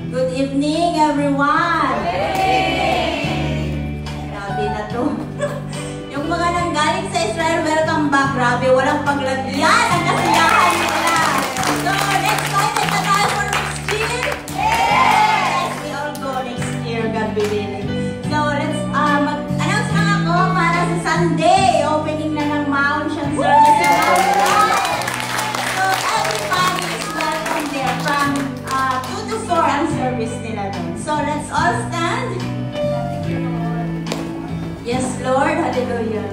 Good evening, everyone! Grabe na to. Yung mga nanggaling sa Israel, welcome back. Grabe, walang paglagyan ang kasiyahan nila. So, excited na tayo for next year? Yes! We all go next year, God willing. So, let's mag-announce na ako para sa Sunday. Opening na ng Mount Sian service. So, everybody is welcome there from 2 to 4 ang service nila dun. So, let's all stand. Yes, Lord. Hallelujah.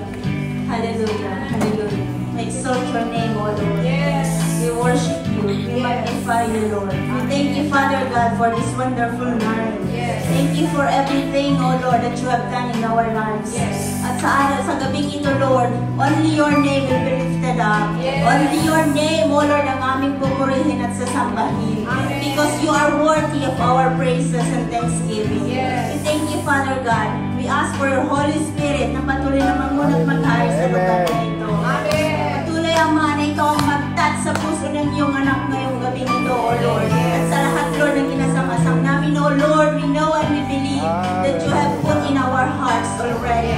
Hallelujah. Hallelujah. We exalt your name, O Lord. Yes. We worship you. We magnify you, Lord. We thank you, Father God, for this wonderful night. Yes. Thank you for everything, O Lord, that you have done in our lives. Yes. At sa gabing ito, Lord, only your name will be lifted up. Yes. Only your name, O Lord, ang aming pupurihin at sasambahin. Amen. Because you are worthy of our praises and thanksgiving. Yes. We thank you, Father God. We ask for your Holy Spirit na patuloy na mamunat mag-hari sa lugar na ito. Amen. Patuloy ang mga na ito ang mag-touch sa puso ng iyong anak ngayong gabi nito, O Lord. At sa lahat, Lord, ng kinasama-sam namin, O Lord, we know and we believe that you have put in our hearts already.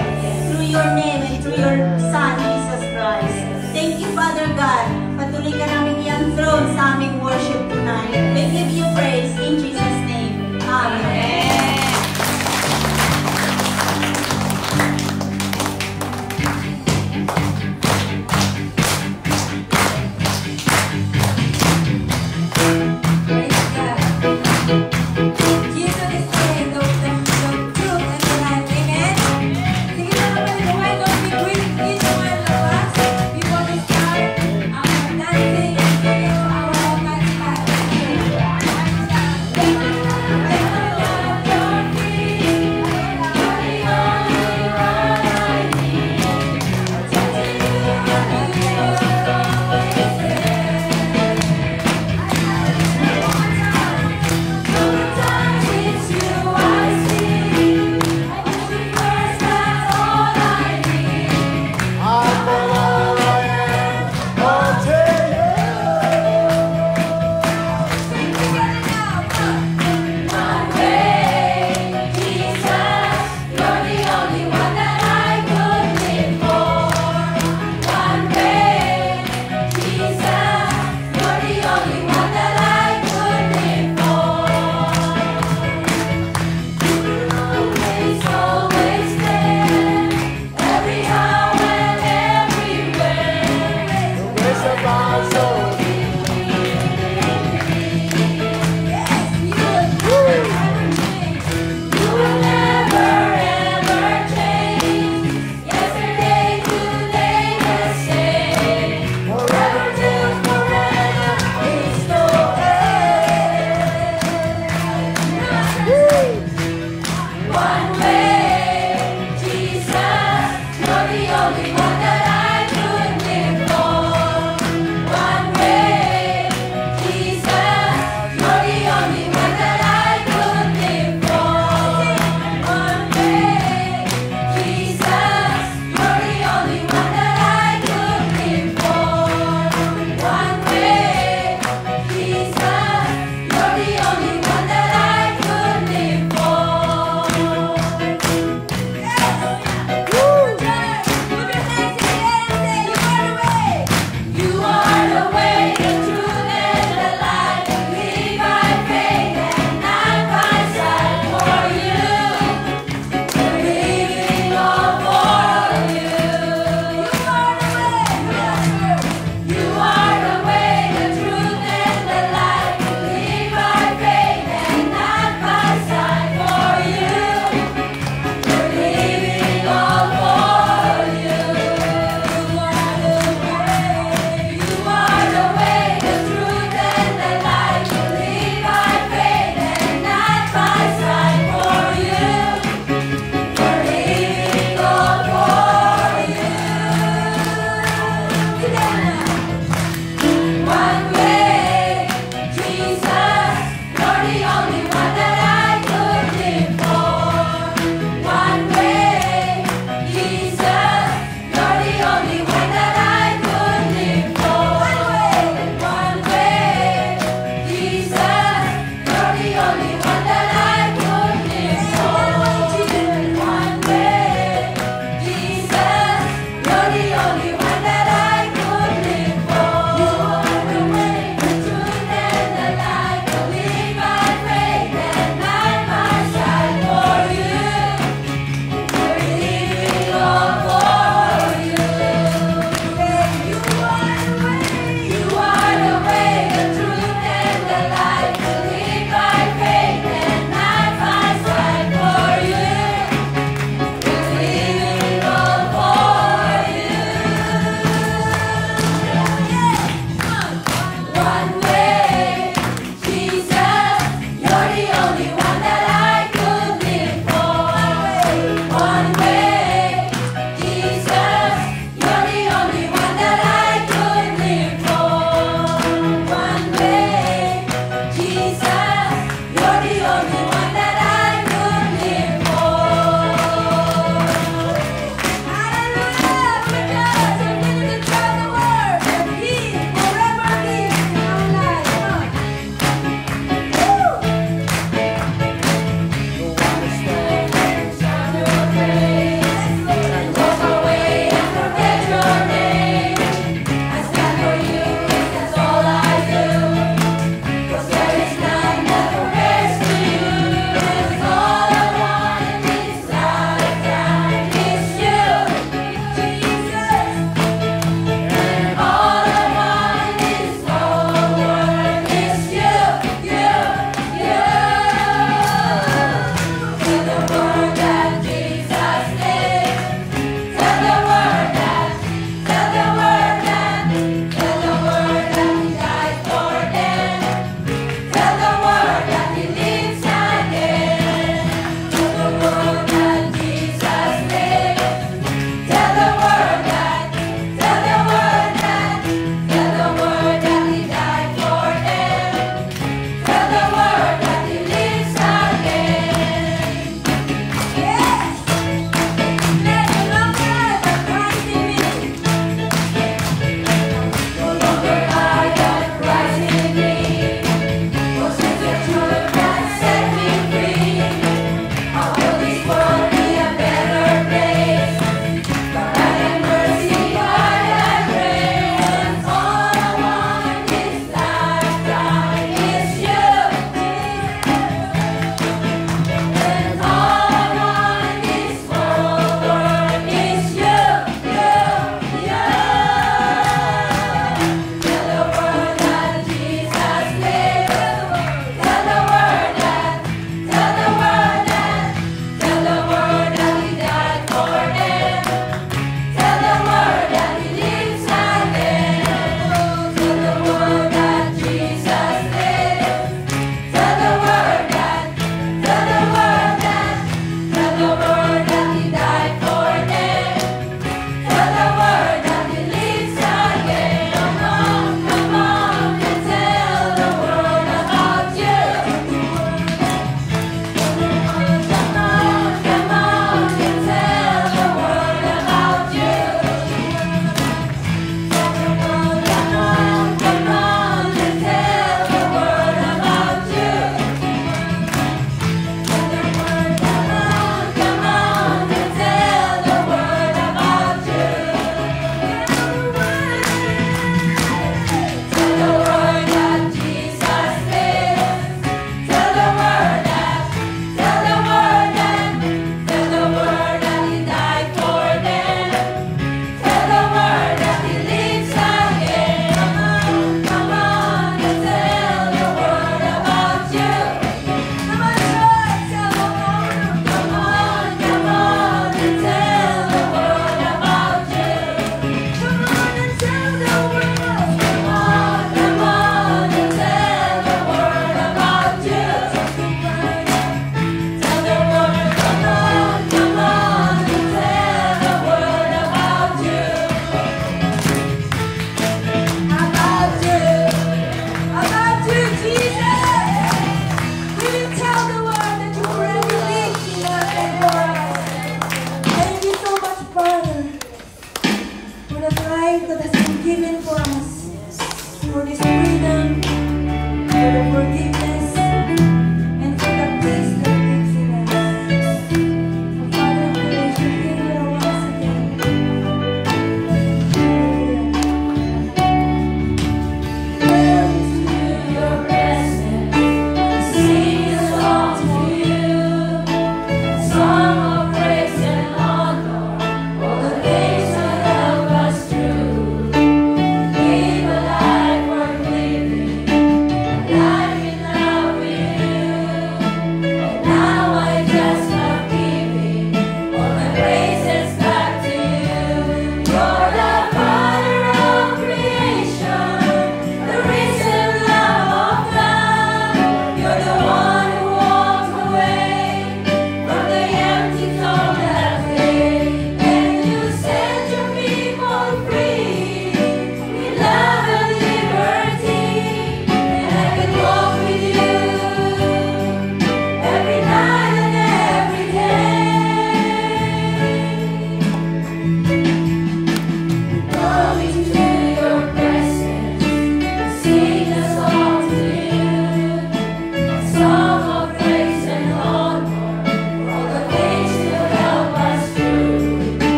Through your name and through your Son, Jesus Christ. Thank you, Father God. Patuloy ka namin iyang throne sa aming worship tonight. We give you praise in Jesus' name. Amen. Thank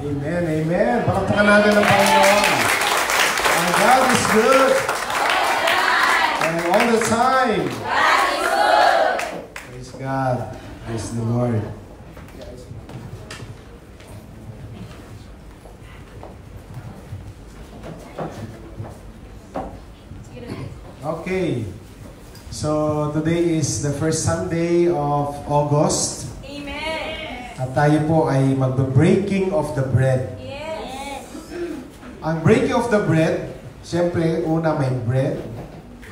Amen, amen. Palakpakan natin ang Panginoon. Our God is good. And all the time. God is good. Praise God. Praise the Lord. Okay. So, today is the first Sunday of August. Amen. At tayo po ay magbe-breaking of the bread. Yes. Ang breaking of the bread, siyempre, una may bread,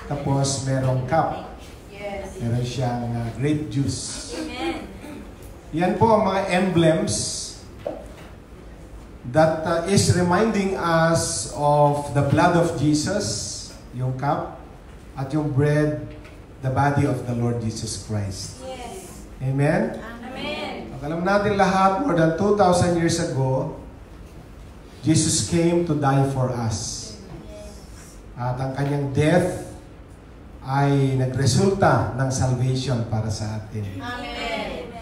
tapos merong cup. Yes. Meron siyang grape juice. Amen. Yan po ang mga emblems that is reminding us of the blood of Jesus, yung cup, at yung bread, the body of the Lord Jesus Christ. Yes. Amen? Amen. Alam natin lahat, more than 2,000 years ago, Jesus came to die for us. At ang kanyang death ay nagresulta ng salvation para sa atin. Amen.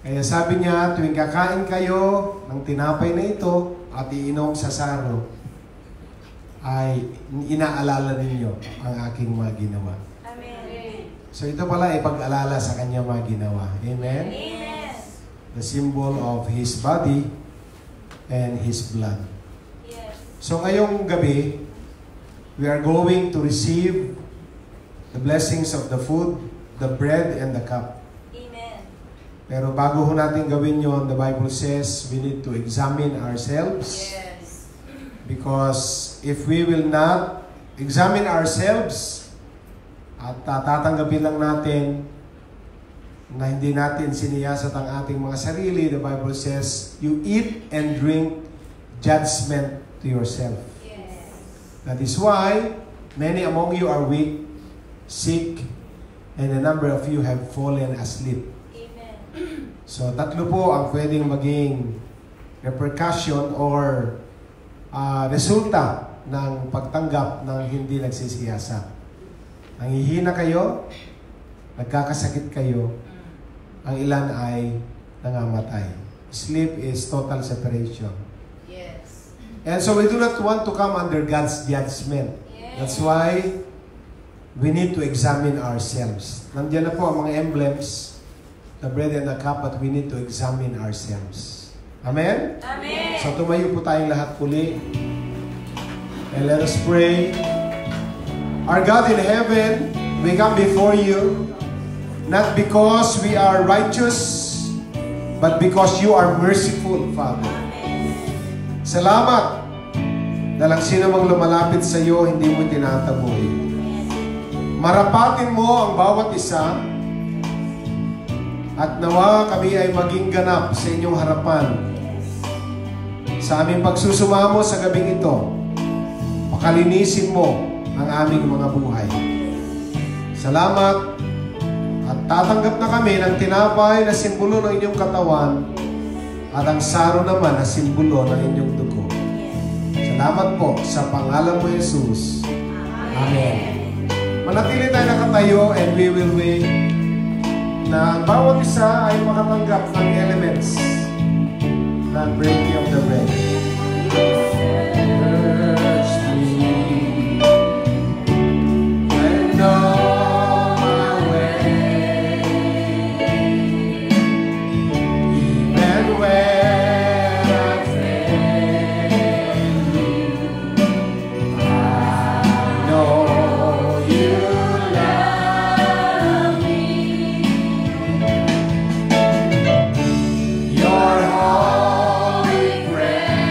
Kaya sabi niya, tuwing kakain kayo ng tinapay na ito at iinom sa saro, ay inaalala ninyo ang aking mga ginawa. Amen. So ito pala ay pag-alala sa kanyang mga ginawa. Amen? Amen. The symbol of His body and His blood. Yes. So ngayong gabi, we are going to receive the blessings of the food, the bread, and the cup. Amen. Pero bago ho natin gawin yon, the Bible says we need to examine ourselves. Yes. Because if we will not examine ourselves at tatanggapin lang natin na hindi natin siniyasat ang ating mga sarili, the Bible says, you eat and drink judgment to yourself. Yes. That is why many among you are weak, sick, and a number of you have fallen asleep. Amen. So, tatlo po ang pwedeng maging repercussion or resulta ng pagtanggap ng hindi nagsisiyasat. Nanghihina kayo, nagkakasakit kayo, ang ilan ay nangamatay. Sleep is total separation. Yes. And so we do not want to come under God's judgment. Yes. That's why we need to examine ourselves. Nandiyan na po ang mga emblems, the bread and the cup, but we need to examine ourselves. Amen? Amen. So tumayo po tayong lahat muli. And let us pray. Our God in heaven, we come before you, not because we are righteous, but because you are merciful, Father. Salamat na lang sino mang lumalapit sa iyo, hindi mo tinataboy. Marapatin mo ang bawat isa, at nawa kami ay maging ganap sa inyong harapan. Sa aming pagsusumamo sa gabing ito, pakalinisin mo ang aming mga buhay. Salamat at tatanggap na kami ng tinapay na simbolo ng inyong katawan at ang saro naman na simbolo ng inyong dugo. Salamat po sa pangalan mo, Jesus. Amen. Manatili tayo nakatayo and we will wait na bawat isa ay makatanggap ng elements ng breaking of the bread. Search me and know my way, even where I fail you, I know you love me. Your holy grace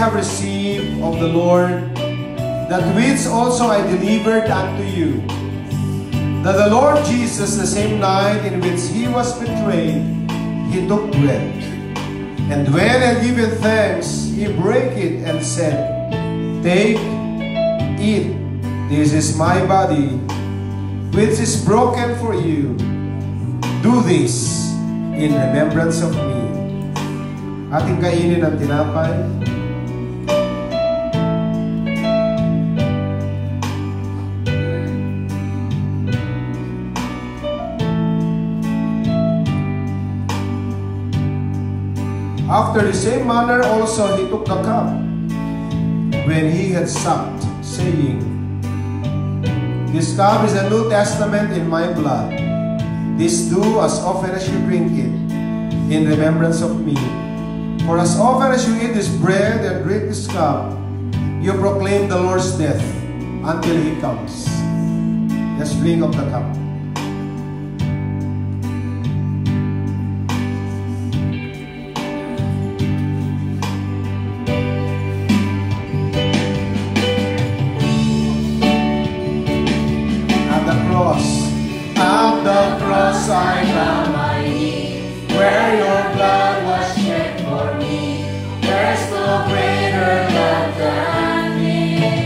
have received of the Lord, that which also I delivered unto you, that the Lord Jesus, the same night in which he was betrayed, he took bread. And when he had given thanks, he brake it and said, Take, eat, this is my body, which is broken for you. Do this in remembrance of me. Ating kainin ang tinapay. After the same manner also he took the cup, when he had supped, saying, This cup is the New Testament in my blood. This do as often as you drink it, in remembrance of me. For as often as you eat this bread and drink this cup, you proclaim the Lord's death until he comes. Let's drink of the cup. At the cross I bow my knee, where your blood was shed for me. There's no greater love than this.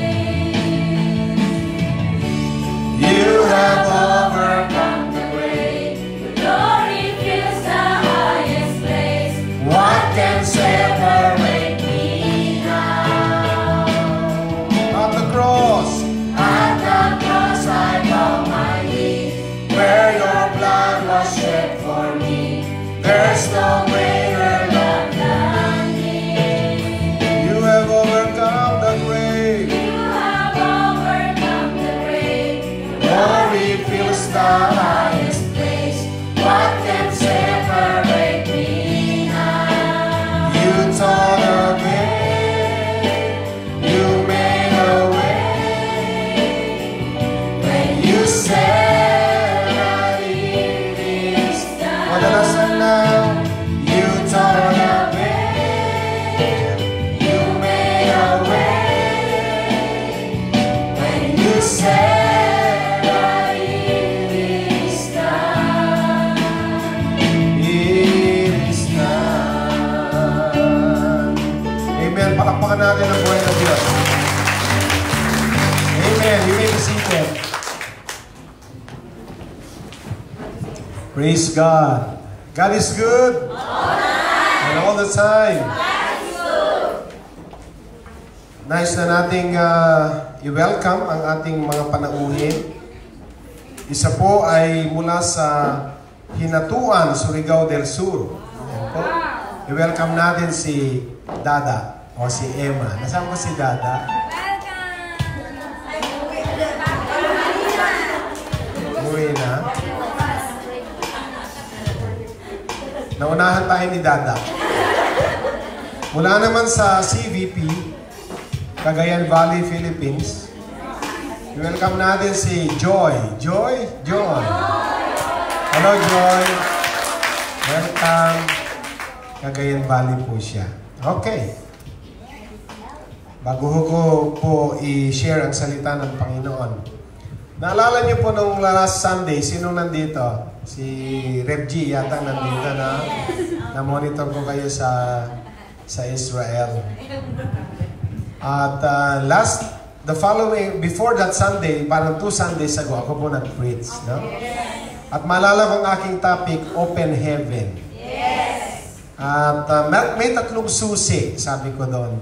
You have overcome the grave, your glory fills the highest place. What can separate me now? At the cross I bow my knee, where your blood was shed for me. There's no greater love than this. You have overcome the grave. You have overcome the grave. Glory fills the highest place. What can separate me now? You tore the veil. You made a way. When you said, you tore the veil, you made a way. When you said it is done, it is done. Amen. Palakpakan natin ang buhay ng Diyos. Amen. You may be seated. Praise God. God is good. And all the time. God is good. Nice na nating i-welcome ang ating mga panauhin. Isa po ay mula sa Hinatuan, Surigao del Sur. Ayan po. I-welcome natin si Dada o si Emma. Nasaan ko si Dada? Uwi na. Naunahan tayo ni Dada. Mula naman sa CVP, Cagayan Valley, Philippines. Welcome natin si Joy. Joy? Joy. Hello, Joy. Welcome. Cagayan Valley po siya. Okay. Bago ko po i-share ang salita ng Panginoon. Naalala niyo po nung last Sunday, sino nandito? Si Rev G yata nandito na na-monitor ko kayo sa Israel. At before that Sunday, parang 2 Sundays ago, ako po nag-preach, no? At maalala ko ang aking topic, Open Heaven. At may 3 susi, sabi ko doon,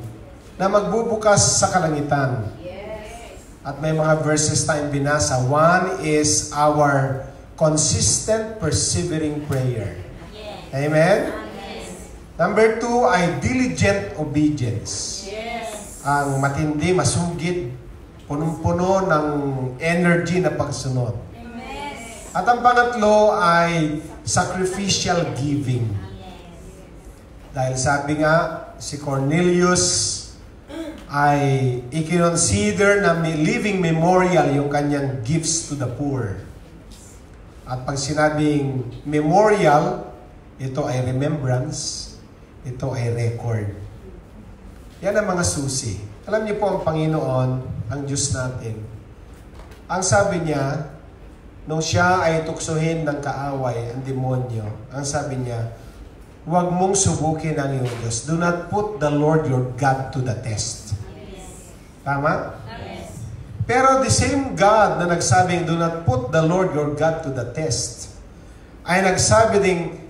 na magbubukas sa kalangitan. At may mga verses tayong binasa. One is our consistent, persevering prayer. Amen? Number 2 ay diligent obedience. Ang matindi, masugid, punong-puno ng energy na pagsunod. At ang pangatlo ay sacrificial giving. Dahil sabi nga, si Cornelius ay i-consider na living memorial yung kanyang gifts to the poor. At pag sinabing memorial, ito ay remembrance, ito ay record. Yan ang mga susi. Alam niyo po ang Panginoon, ang Diyos natin. Ang sabi niya, nung siya ay tuksohin ng kaaway, ang demonyo, ang sabi niya, huwag mong subukin ang iyong Diyos. Do not put the Lord your God to the test. Tama? Yes. Pero the same God na nagsabing, do not put the Lord your God to the test, ay nagsabi ding,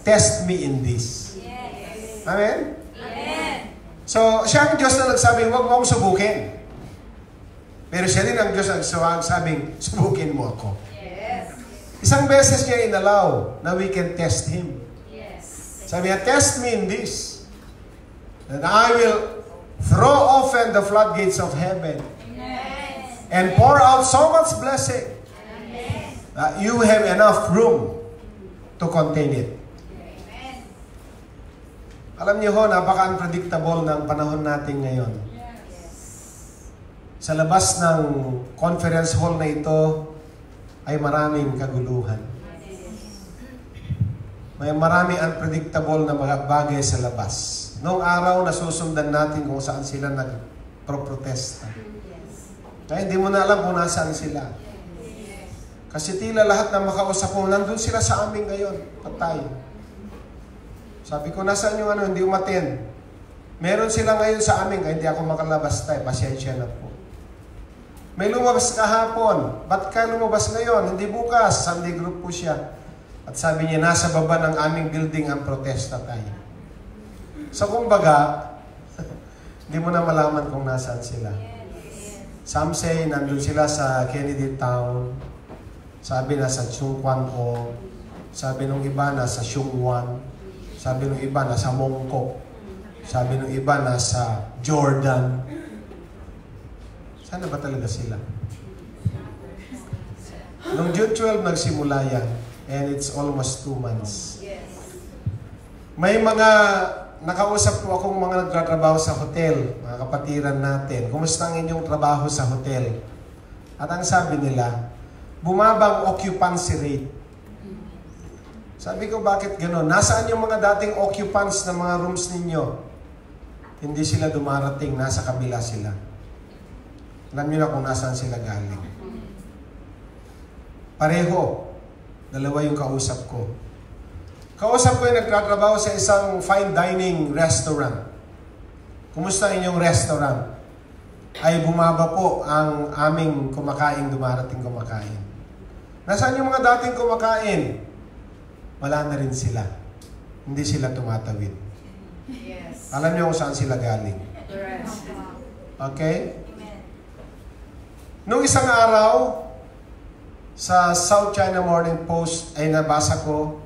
test me in this. Yes. Amen? Amen. So, siya ang Diyos na nagsabing, huwag mo akong subukin. Pero siya din ang Diyos na nagsabing, subukin mo ako. Yes. Isang beses niya inallow na we can test Him. Yes. Sabi niya, test me in this. And I will throw open the floodgates of heaven Amen. and pour out so much blessing Amen. that you have enough room to contain it. Amen. Alam niyo ho, napaka-unpredictable ng panahon natin ngayon. Sa labas ng conference hall na ito ay maraming kaguluhan. May maraming unpredictable na mga bagay sa labas. Noong araw, nasusundan natin kung saan sila nagpro-protesta. Kaya hindi mo na alam kung nasaan sila. Kasi tila lahat na makausap mo, nandun sila sa amin ngayon. Patay. Sabi ko, nasaan yung hindi umaten? Meron sila ngayon sa amin, kaya hindi ako makalabas tayo. Pasensya na po. May lumabas kahapon. Ba't ka lumabas ngayon? Hindi bukas. Sunday group po siya. At sabi niya, nasa baba ng aming building ang protesta tayo. So kumbaga, hindi mo na malaman kung nasaan sila. Some say, nandun sila sa Kennedy Town. Sabi nasa Chungkwan O. Sabi nung iba nasa Shungwan. Sabi nung iba nasa Mongkok. Sabi nung iba nasa Jordan. Sana ba talaga sila? Noong June 12 nagsimula yan. And it's almost 2 months. May mga nakausap ko akong mga nagtatrabaho sa hotel, mga kapatiran natin. Kumusta ang inyong trabaho sa hotel? At ang sabi nila, bumabang occupancy rate. Sabi ko, bakit gano'n? Nasaan yung mga dating occupants ng mga rooms ninyo? Hindi sila dumarating, nasa kabila sila. Alam niyo na kung nasaan sila galing. Pareho. Dalawa yung kausap ko. Kausap ko yung nagtatrabaho sa isang fine dining restaurant. Kumusta inyong restaurant? Ay bumaba po ang aming kumakain, dumarating kumakain. Nasaan yung mga dating kumakain? Wala na rin sila. Hindi sila tumatawid. Yes. Alam niyo kung saan sila galing. Okay? Nung isang araw, sa South China Morning Post ay nabasa ko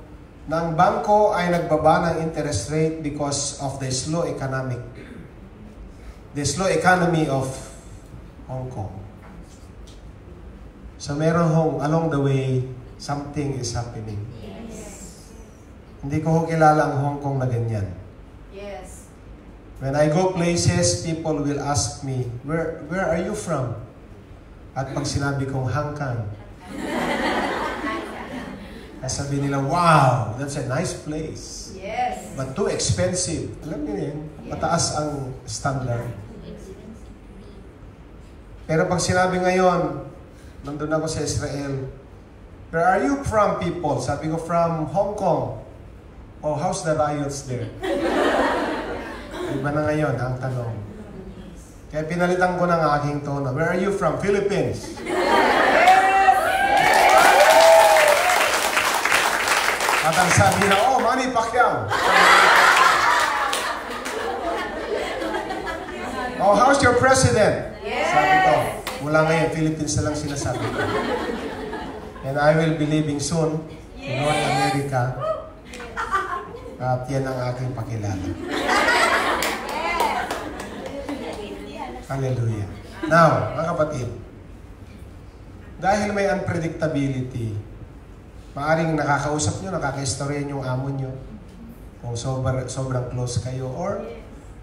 na ang bangko ay nagbaba ng interest rate because of the slow economy of Hong Kong. So meron along the way, something is happening. Hindi ko kilala ang Hong Kong na ganyan. Yes. When I go places, people will ask me, where are you from? At pag sinabi kong Hong Kong, sabi nila, wow, that's a nice place. Yes. But too expensive. Alam niyo yun, mataas ang standard. Pero pag sinabi ngayon, nandun ako sa Israel, where are you from, people? Sabi ko, from Hong Kong. Oh, how's the riots there? Iba na ngayon ang tanong. Kaya pinalitan ko ng aking tono. Where are you from? Philippines. At ang sabi na, oh, Manny Pacquiao. Oh, how's your president? Sabi ko, mula ngayon, Philippines na lang sinasabi ko. And I will be leaving soon to North America. At yan ang aking pakilala. Hallelujah. Now, mga kapatid, dahil may unpredictability, maaring nakakausap nyo, nakaka-istorya yung amo nyo, kung sobrang close kayo, or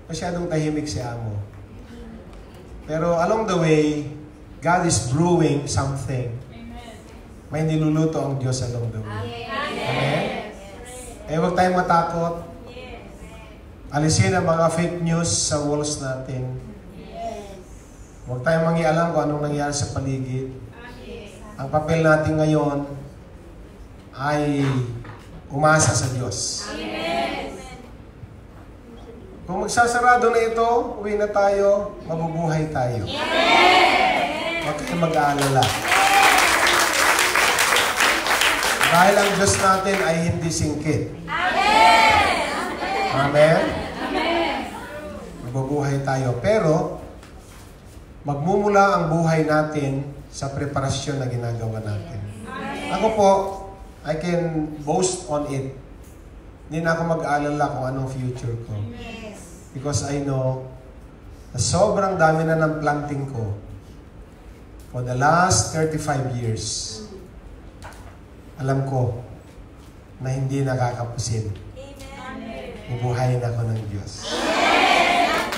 masyadong tahimik si amo. Pero along the way, God is brewing something. May niluluto ang Diyos along the way. Amen? Eh, huwag tayong matakot. Alisin ang mga fake news sa walls natin. Huwag tayong mangialam kung anong nangyari sa paligid. Ang papel natin ngayon ay umasa sa Diyos. Kung magsasarado na ito, uwi na tayo, mabubuhay tayo. Huwag kayong mag-aalala. Dahil ang Diyos natin ay hindi singkit. Amen? Mabubuhay tayo. Pero, magmumula ang buhay natin sa preparasyon na ginagawa natin. Ako po, I can boast on it. Hindi na ako mag-aalala kung anong future ko. Because I know na sobrang dami na ng planting ko for the last 35 years. Alam ko na hindi nakakapusin. Bubuhayin ako ng Diyos.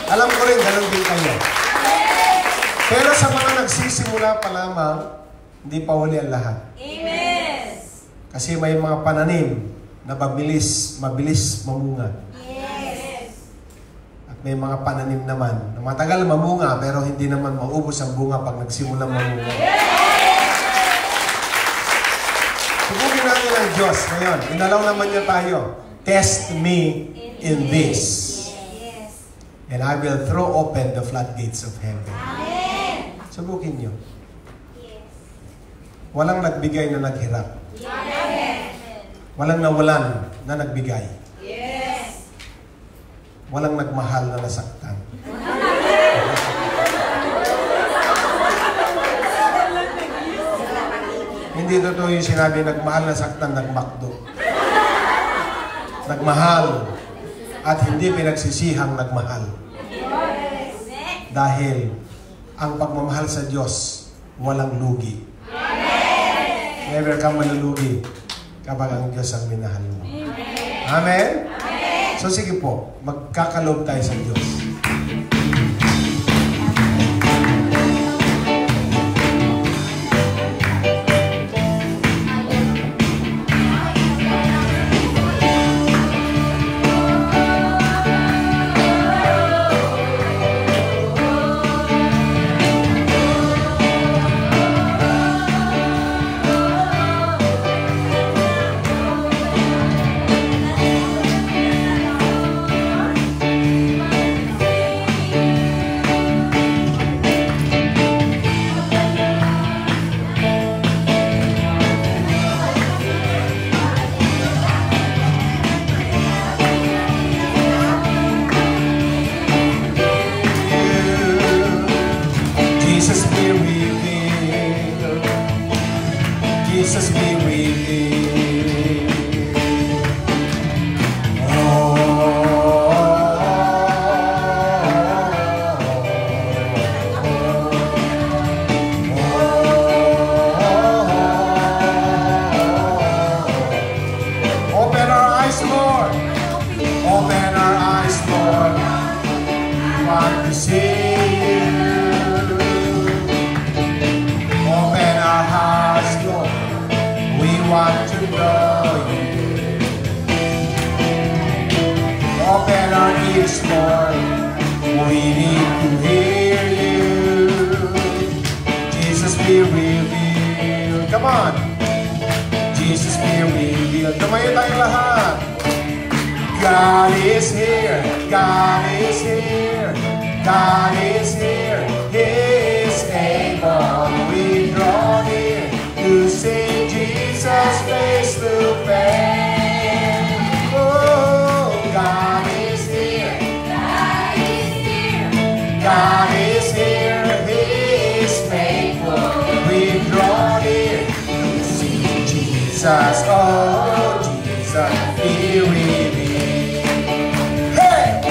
Alam ko rin, ganun din kayo. Pero sa mga nagsisimula pa lamang, hindi pa huli ang lahat. Kasi may mga pananim na mabilis mamunga. At may mga pananim naman na matagal mamunga pero hindi naman maubos ang bunga pag nagsimulang mamunga. Subukin natin ang Diyos ngayon. Inalaw naman niya tayo. Test me in this. And I will throw open the floodgates of heaven. Subukin niyo. Walang nagbigay na naghirap. Walang nawalan na nagbigay. Walang nagmahal na nasaktan. Hindi totoo yung sinabi, nagmahal na saktan, nagmakdo. Nagmahal at hindi pinagsisihang nagmahal. Dahil ang pagmamahal sa Diyos, walang lugi. Never kang malulugi kapag ang Diyos ang minahal mo. Amen? So sige po, magkakaloob tayo sa Diyos. Jesus be revealed. Open our eyes, Lord. Open our eyes, Lord. We want to see you. Open our hearts, Lord. We want to know you. Open our ears, Lord. We need to hear you. Jesus be revealed. Come on. Jesus be revealed. Tumayo tayong lahat. God is here. God is here. God is here. He is able. We draw near to see Jesus face to face. Oh, God is here. God is here. God is here. He is faithful. We draw near to see Jesus. Oh, Jesus, be revealed. Hey!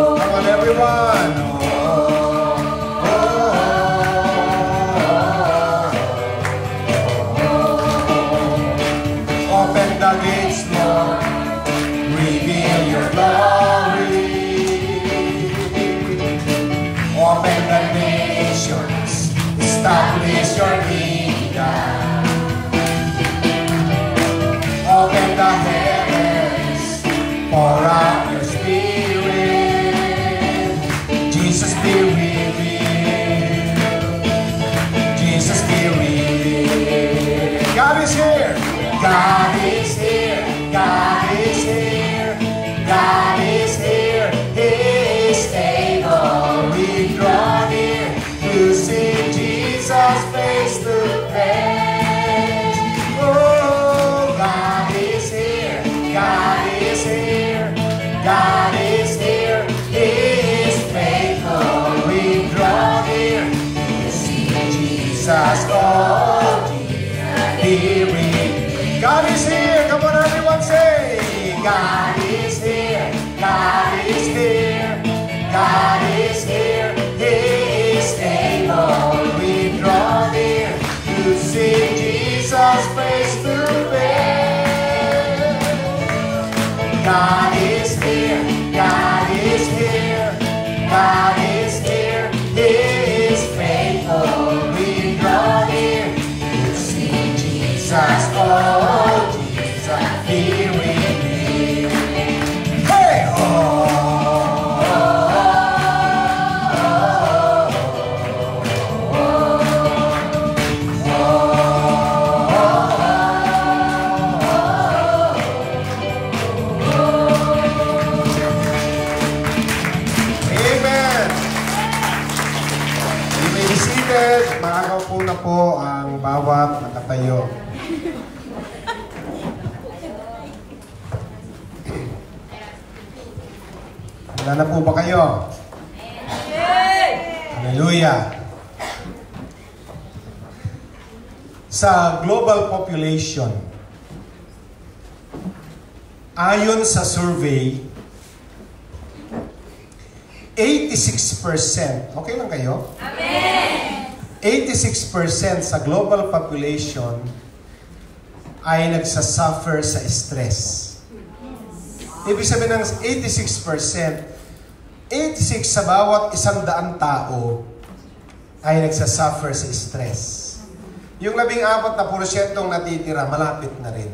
Come on, everyone. Open the gates, Lord. Reveal your glory. Open the nations. Establish your kingdom. here. God is here. God is here. God is here. He is able. We draw near to see Jesus face to face. Oh, God is here. God is here. God is here. He is faithful. We draw near to see Jesus. Oh, here we. God is here. Come on, everyone, say. God is here. God is here. God is here. He is able. We draw near to see Jesus face to face. God is here. God is here. God is here. He is faithful. We draw near to see Jesus. Oh, Jesus, here we be. Hey! Makakaupo na po ang bawat nakatayo. Wala na po ba kayo? Hallelujah! Sa global population, ayon sa survey, 86%, okay lang kayo? Amen! 86% sa global population ay nagsasuffer sa stress. Ibig sabihin ng 86%, 86 sa bawat 100 tao ay nagsasuffer sa stress. Yung 14% natitira, malapit na rin.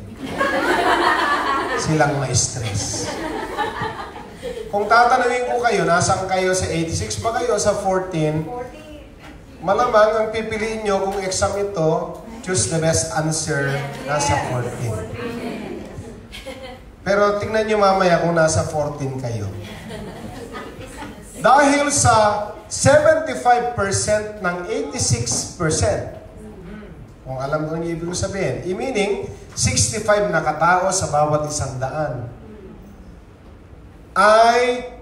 Silang ma-stress. Kung tatanungin ko kayo, nasaan kayo sa 86 ba kayo sa 14? Malamang ang pipiliin nyo kung exam ito, choose the best answer, nasa 14. Pero tingnan nyo mamaya kung nasa 14 kayo. Dahil sa 75% ng 86%, kung alam ko yung ibig sabihin, meaning 65 na katao sa bawat 100, ay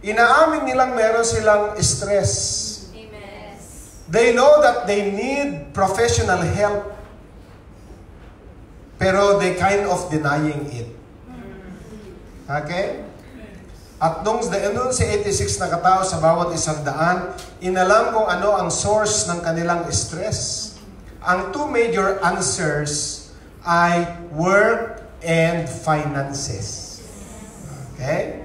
inaamin nilang meron silang stress. They know that they need professional help, pero they kind of denying it. Okay? At nung si 86 na katao sa bawat 100, inalam kung ano ang source ng kanilang stress. Ang two major answers ay work and finances. Okay?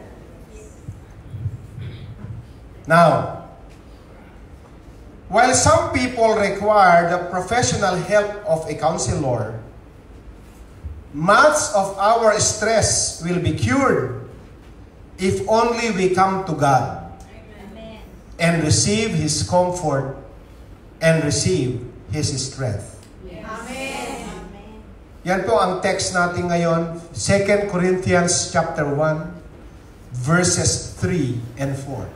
Now, while some people require the professional help of a counselor, much of our stress will be cured if only we come to God. Amen. And receive His comfort and receive His strength. Yes. Amen. Yan po ang text natin ngayon, 2 Corinthians chapter 1, verses 3 and 4.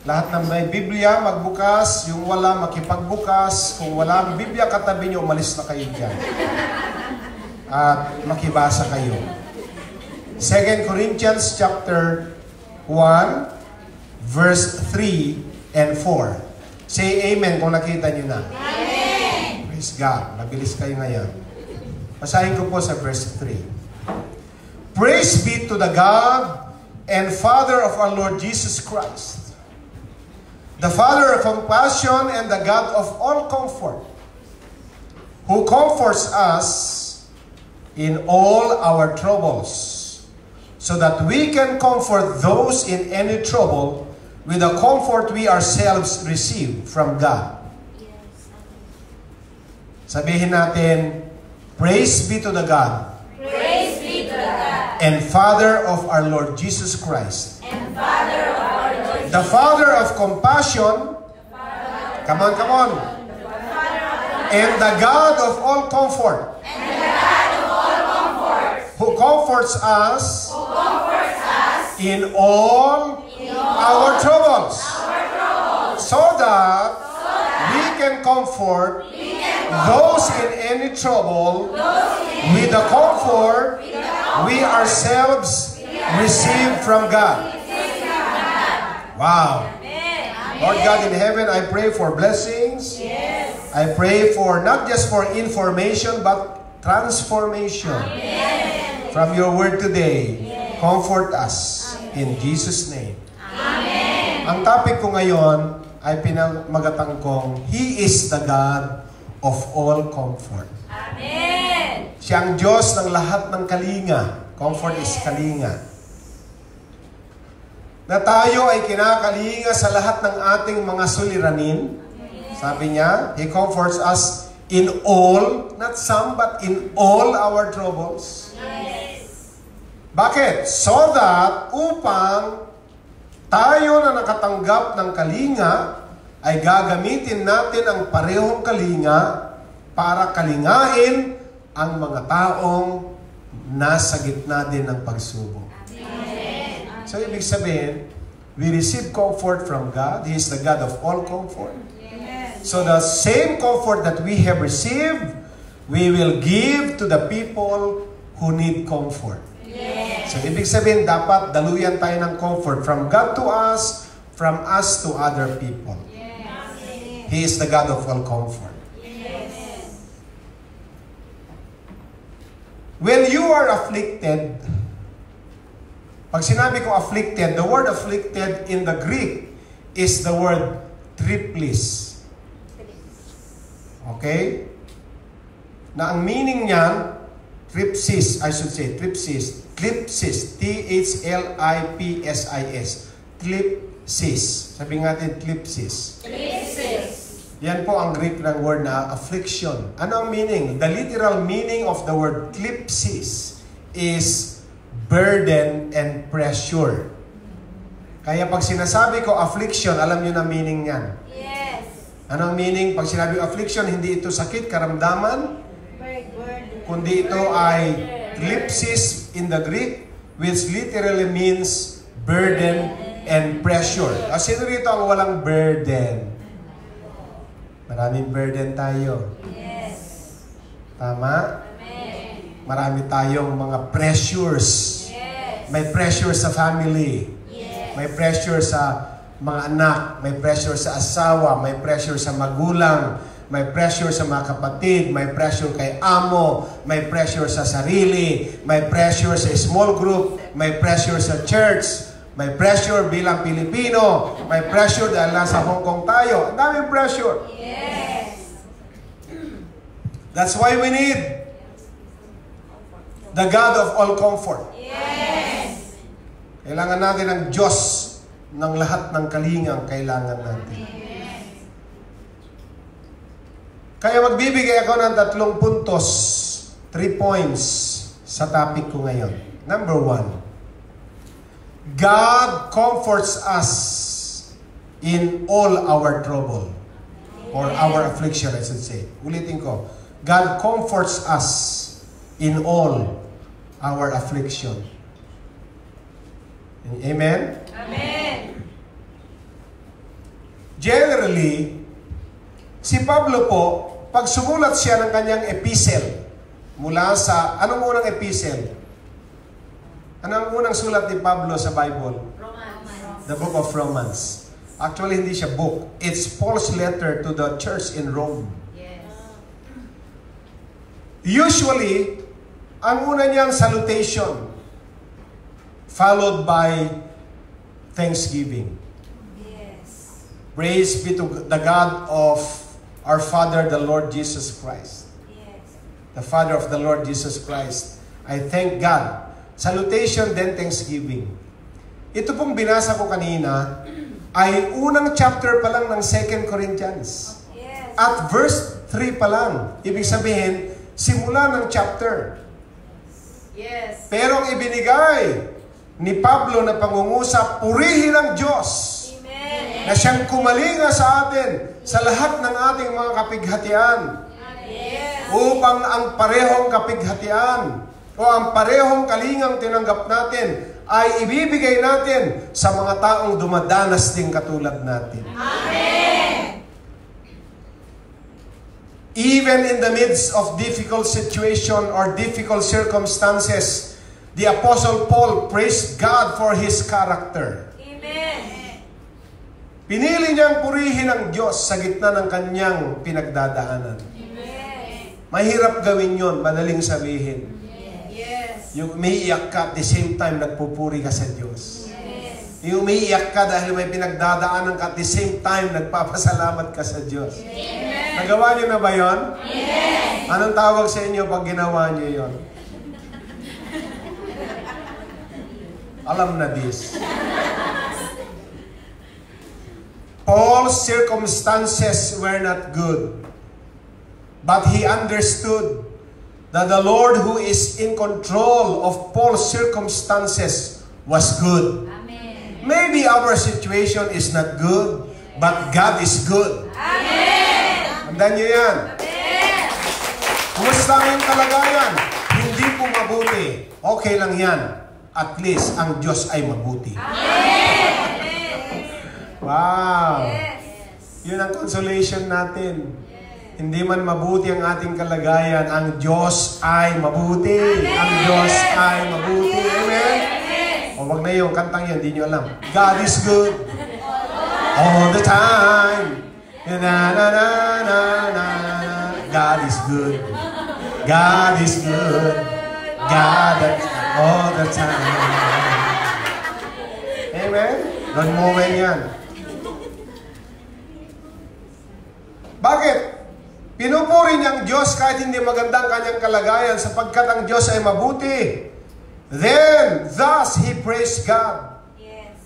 Lahat ng may Biblia, magbukas. Yung wala, makipagbukas. Kung wala ang Biblia katabi nyo, umalis na kayo dyan. At makibasa kayo. 2 Corinthians chapter 1, verse 3 and 4. Say amen kung nakita nyo na. Amen! Praise God. Mabilis kayo ngayon. Basahin ko po sa verse 3. Praise be to the God and Father of our Lord Jesus Christ, the Father of compassion and the God of all comfort, who comforts us in all our troubles, so that we can comfort those in any trouble with the comfort we ourselves receive from God. Sabihin natin, praise be to the God, Praise be to God, and Father of our Lord Jesus Christ, and Father of our Lord, the Father of compassion. Come on, come on. the Father of And the God of all comfort. Who comforts us in all our troubles. So that we can comfort those in any trouble with the comfort we ourselves receive from God. Wow. Lord God in heaven, I pray for blessings. I pray for not just for information but transformation from your word today. Comfort us in Jesus' name. Ang topic ko ngayon ay pinamagatang kong He is the God of all comfort. Amen. Siya ang Diyos ng lahat ng kalinga. Comfort is kalinga. Na tayo ay kinakalinga sa lahat ng ating mga suliranin. Sabi niya, He comforts us in all, not some, but in all our troubles. Bakit? So that upang tayo na nakatanggap ng kalinga ay gagamitin natin ang parehong kalinga para kalingain ang mga taong nasa gitna din ng pagsubok. So, ibig sabihin, we receive comfort from God. He is the God of all comfort. So, the same comfort that we have received, we will give to the people who need comfort. So, ibig sabihin, dapat daluyan tayo ng comfort from God to us, from us to other people. He is the God of all comfort. When you are afflicted, pag sinabi ko afflicted, the word afflicted in the Greek is the word triplis. Okay? Na ang meaning niyan, tripsis, I should say, tripsis. Tlipsis. T-H-L-I-P-S-I-S. Tlipsis. Sabi natin, tlipsis. Yan po ang Greek ng word na affliction. Ano ang meaning? The literal meaning of the word tlipsis is burden and pressure. Kaya pag sinasabi ko affliction, alam niyo na meaning niyan. Ano ang meaning? Pag sinabi affliction, hindi ito sakit, karamdaman, kundi ito ay tlipsis in the Greek, which literally means burden and pressure. Sino rito ang walang burden? Maraming burden tayo. Tama? Marami tayong mga pressures. May pressure sa family. May pressure sa mga anak. May pressure sa asawa. May pressure sa magulang. May pressure sa mga kapatid. May pressure kay amo. May pressure sa sarili. May pressure sa small group. May pressure sa church. May pressure bilang Pilipino. May pressure dahil nasa Hong Kong tayo. Ang daming pressure. That's why we need the God of all comfort. Kailangan natin ang Diyos ng lahat ng kalingang kailangan natin. Kaya magbibigay ako ng 3 puntos, 3 points sa topic ko ngayon. Number 1, God comforts us in all our trouble or our affliction, I should say. Ulitin ko. God comforts us in all our affliction. Amen? Amen. Generally, si Pablo po, pag sumulat siya ng kanyang epistle, mula sa, anong unang epistle? Anong unang sulat ni Pablo sa Bible? Romans. The book of Romans. Actually, hindi siya book. It's Paul's letter to the church in Rome. Usually, ang una niyang salutation, followed by thanksgiving. Praise be to the God of our Father, the Lord Jesus Christ. The Father of the Lord Jesus Christ. I thank God. Salutation, then thanksgiving. Ito pong binasa ko kanina ay unang chapter pa lang ng 2 Corinthians. At verse 3 pa lang. Ibig sabihin, simula ng chapter. Pero ang ibinigay ni Pablo na pangungusap, purihin ang Diyos. Na siyang kumalinga sa atin sa lahat ng ating mga kapighatian. upang ang parehong kapighatian o ang parehong kalingang tinanggap natin ay ibibigay natin sa mga taong dumadanas din katulad natin. Amen. Even in the midst of difficult situation or difficult circumstances, the Apostle Paul praised God for his character. Amen. Pinili niyang purihin ang Diyos sa gitna ng kanyang pinagdadaanan. Amen. Mahirap gawin yon, madaling sabihin. Yes. Yung umiiyak ka at the same time nagpupuri ka sa Diyos. Yes. Yung umiiyak ka dahil may pinagdadaanan ka at the same time nagpapasalamat ka sa Diyos. Amen. Nagawa niyo na ba yon? Yes. Anong tawag sa inyo pag ginawa niyo yon? Alam na this. Paul's circumstances were not good, but he understood that the Lord who is in control of Paul's circumstances was good. Amen. Maybe our situation is not good, but God is good. Amen. Tandaan niyo yan. Amen. Kumusta ang iyong kalagayan? Hindi po mabuti. Okay lang yan. At least, ang Diyos ay mabuti. Wow! Yes. Yun ang consolation natin. Hindi man mabuti ang ating kalagayan, ang Diyos ay mabuti. Ang Diyos ay mabuti. Amen? O wag na yung kantang yan, hindi nyo alam. God is good all the time. Na na na na na. God is good. God is good. God all the time. Amen? Don't moment yan. Bakit? Pinupuri niyang Diyos kahit hindi magandang kanyang kalagayan sapagkat ang Diyos ay mabuti. Then, thus, he praised God. Yes.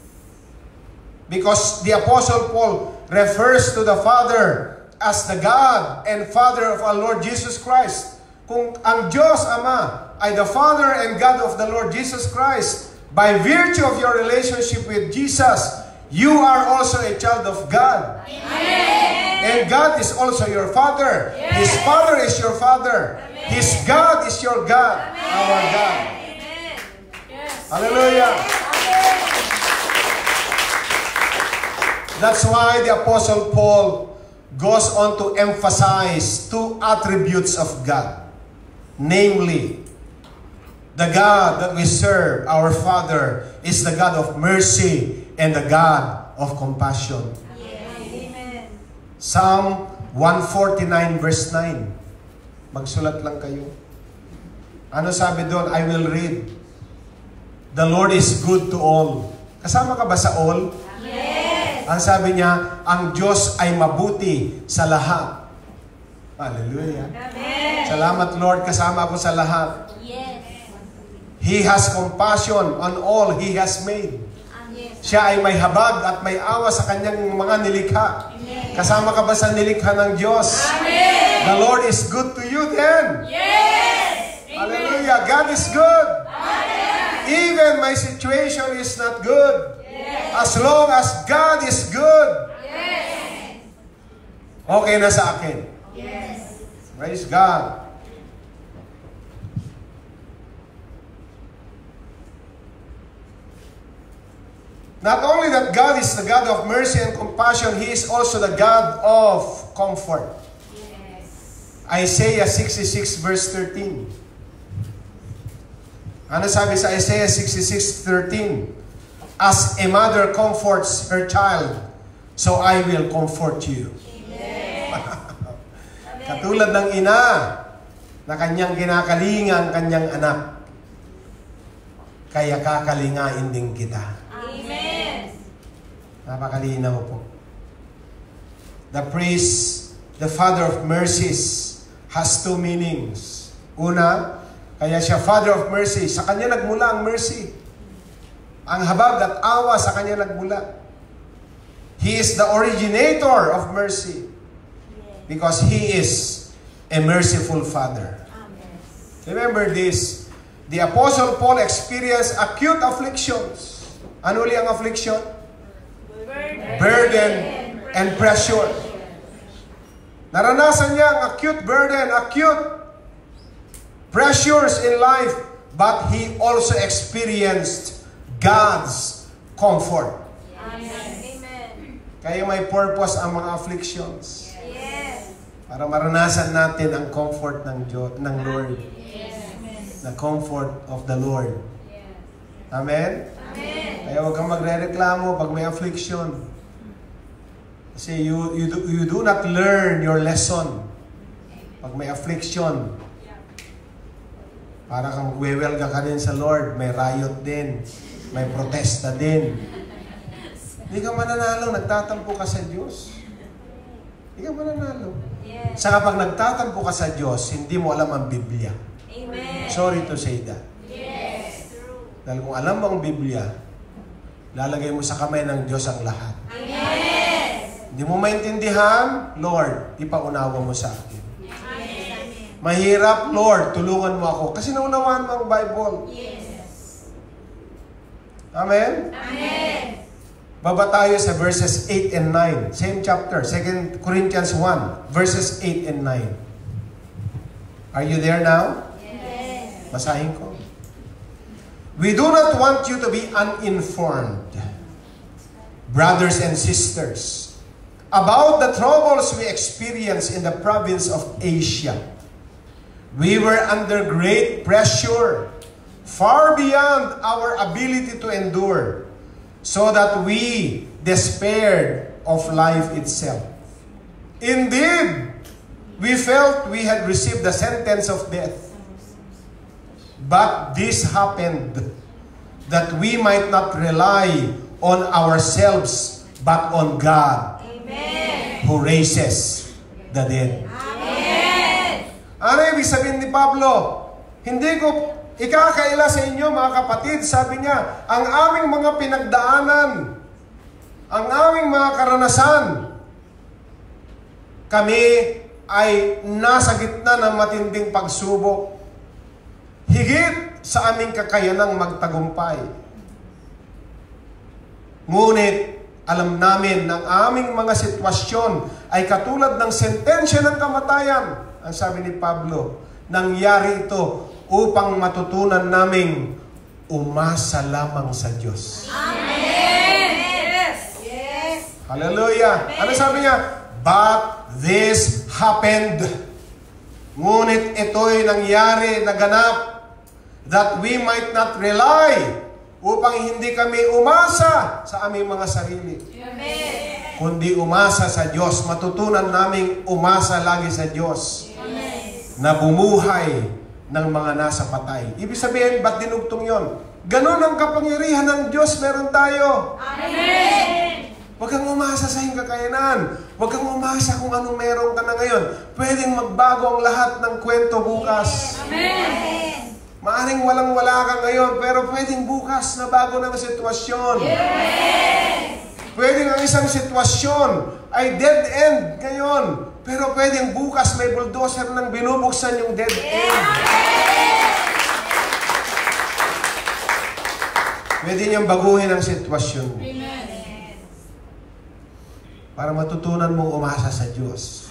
Because the Apostle Paul refers to the Father as the God and Father of our Lord Jesus Christ. Kung ang Diyos Ama ay the Father and God of the Lord Jesus Christ, by virtue of your relationship with Jesus, you are also a child of God. Amen. And God is also your Father. Yes. His Father is your Father. Amen. His God is your God. Amen. Our God. Amen. Yes. Hallelujah. Amen. That's why the Apostle Paul goes on to emphasize two attributes of God. Namely, the God that we serve, our Father, is the God of mercy and the God of compassion. Amen. Psalm 149 verse 9. Magsulat lang kayo. Ano sabi doon? I will read. The Lord is good to all. Kasama ka ba sa all? Yes. Ang sabi niya, ang Diyos ay mabuti sa lahat. Hallelujah. Amen. Salamat Lord, kasama ako sa lahat. Yes. He has compassion on all He has made. Yes. Siya ay may habag at may awa sa kanyang mga nilikha. Kasama ka ba sa nilikha ng Diyos? Amen. The Lord is good to you then. Yes. Hallelujah. God is good. Amen. Even my situation is not good. Yes. As long as God is good, Yes. okay na sa akin. Yes. Praise God. Not only that God is the God of mercy and compassion, He is also the God of comfort. Yes. Isaiah 66 verse 13. Ano sabi sa Isaiah 66:13? As a mother comforts her child, so I will comfort you. Katulad ng ina na kanyang kinakalinga ang kanyang anak, kaya kakalingain din kita. Amen. Napakalinaw po. The priest, the Father of mercies, has two meanings. Una, kaya siya Father of mercy. Sa kanya nagmula ang mercy. Ang habag at awa sa kanya nagmula. He is the originator of mercy. Because He is a merciful Father. Amen. Remember this. The Apostle Paul experienced acute afflictions. Ano uli ang affliction? Burden and pressure. Naranasan niya ang acute burden, acute pressures in life, but he also experienced God's comfort. Amen. Kaya may purpose ang mga afflictions. Yes. Para maranasan natin ang comfort ng Lord. Yes. The comfort of the Lord. Amen? Amen. Kaya huwag kang magre-reklamo pag may affliction. Kasi you do not learn your lesson pag may affliction. Para kang magwewelga ka din sa Lord, may riot din, may protesta din. Hindi ka mananalo, nagtatampo ka sa Diyos. Hindi ka mananalo. Yes. Saka pag nagtatampo ka sa Diyos, hindi mo alam ang Biblia. Amen. Sorry to say that. Yes. True. Dahil kung alam mo ang Biblia, lalagay mo sa kamay ng Diyos ang lahat. Yes. Hindi mo maintindihan, Lord, ipaunawa mo sa akin. Amen. Mahirap, Lord, tulungan mo ako. Kasi naunawaan mo ang Bible. Yes. Amen? Amen. Baba tayo sa verses 8 and 9. Same chapter, 2 Corinthians 1, verses 8 and 9. Are you there now? Yes. Basahin ko. We do not want you to be uninformed, brothers and sisters, about the troubles we experience in the province of Asia. We were under great pressure, far beyond our ability to endure, so that we despaired of life itself. Indeed, we felt we had received the sentence of death. But this happened that we might not rely on ourselves, but on God, Amen. who raises the dead. Amen. Ano ibig sabihin ni Pablo? Hindi ko ikakaila sa inyo, mga kapatid, sabi niya, ang aming mga pinagdaanan, ang aming mga karanasan, kami ay nasa gitna ng matinding pagsubok, higit sa aming kakayanang magtagumpay. Ngunit, alam namin ng aming mga sitwasyon ay katulad ng sentensya ng kamatayan. Ang sabi ni Pablo, nangyari ito upang matutunan naming umasa lamang sa Diyos. Amen. Yes. Yes. Hallelujah. Ano sabi niya? But this happened. Ngunit ito'y nangyari, naganap, that we might not rely, upang hindi kami umasa sa aming mga sarili. Amen. Kundi umasa sa Diyos. Matutunan naming umasa lagi sa Diyos. Na bumuhay ng mga nasa patay. Ibig sabihin, ba't dinugtong yon? Ganon ang kapangyarihan ng Diyos meron tayo. Amen. Huwag kang umasa sa iyong kakayanan. Huwag kang umasa kung anong meron ka na ngayon. Pwedeng magbago ang lahat ng kwento bukas. Amen. Maaring walang-wala ka ngayon, pero pwedeng bukas na bago ng sitwasyon. Yes. Pwedeng ang isang sitwasyon ay dead end ngayon, pero pwedeng bukas may bulldozer nang binubuksan yung dead end. Pwede niyang baguhin ang sitwasyon mo. Para matutunan mong umasa sa Diyos.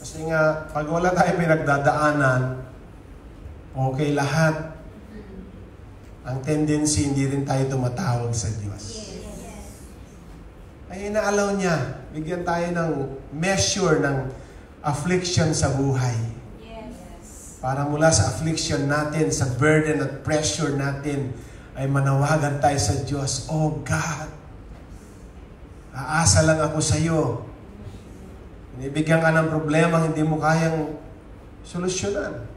Kasi nga, pag wala tayo pinagdadaanan, okay lahat. Ang tendency, hindi rin tayo tumatawag sa Diyos. Ay inaalaw niya, bigyan tayo ng measure ng affliction sa buhay. Para mula sa affliction natin, sa burden at pressure natin, ay manawagan tayo sa Diyos. Oh God, aasa lang ako sa iyo. Inibigyan ka ng problema hindi mo kayang solusyonan.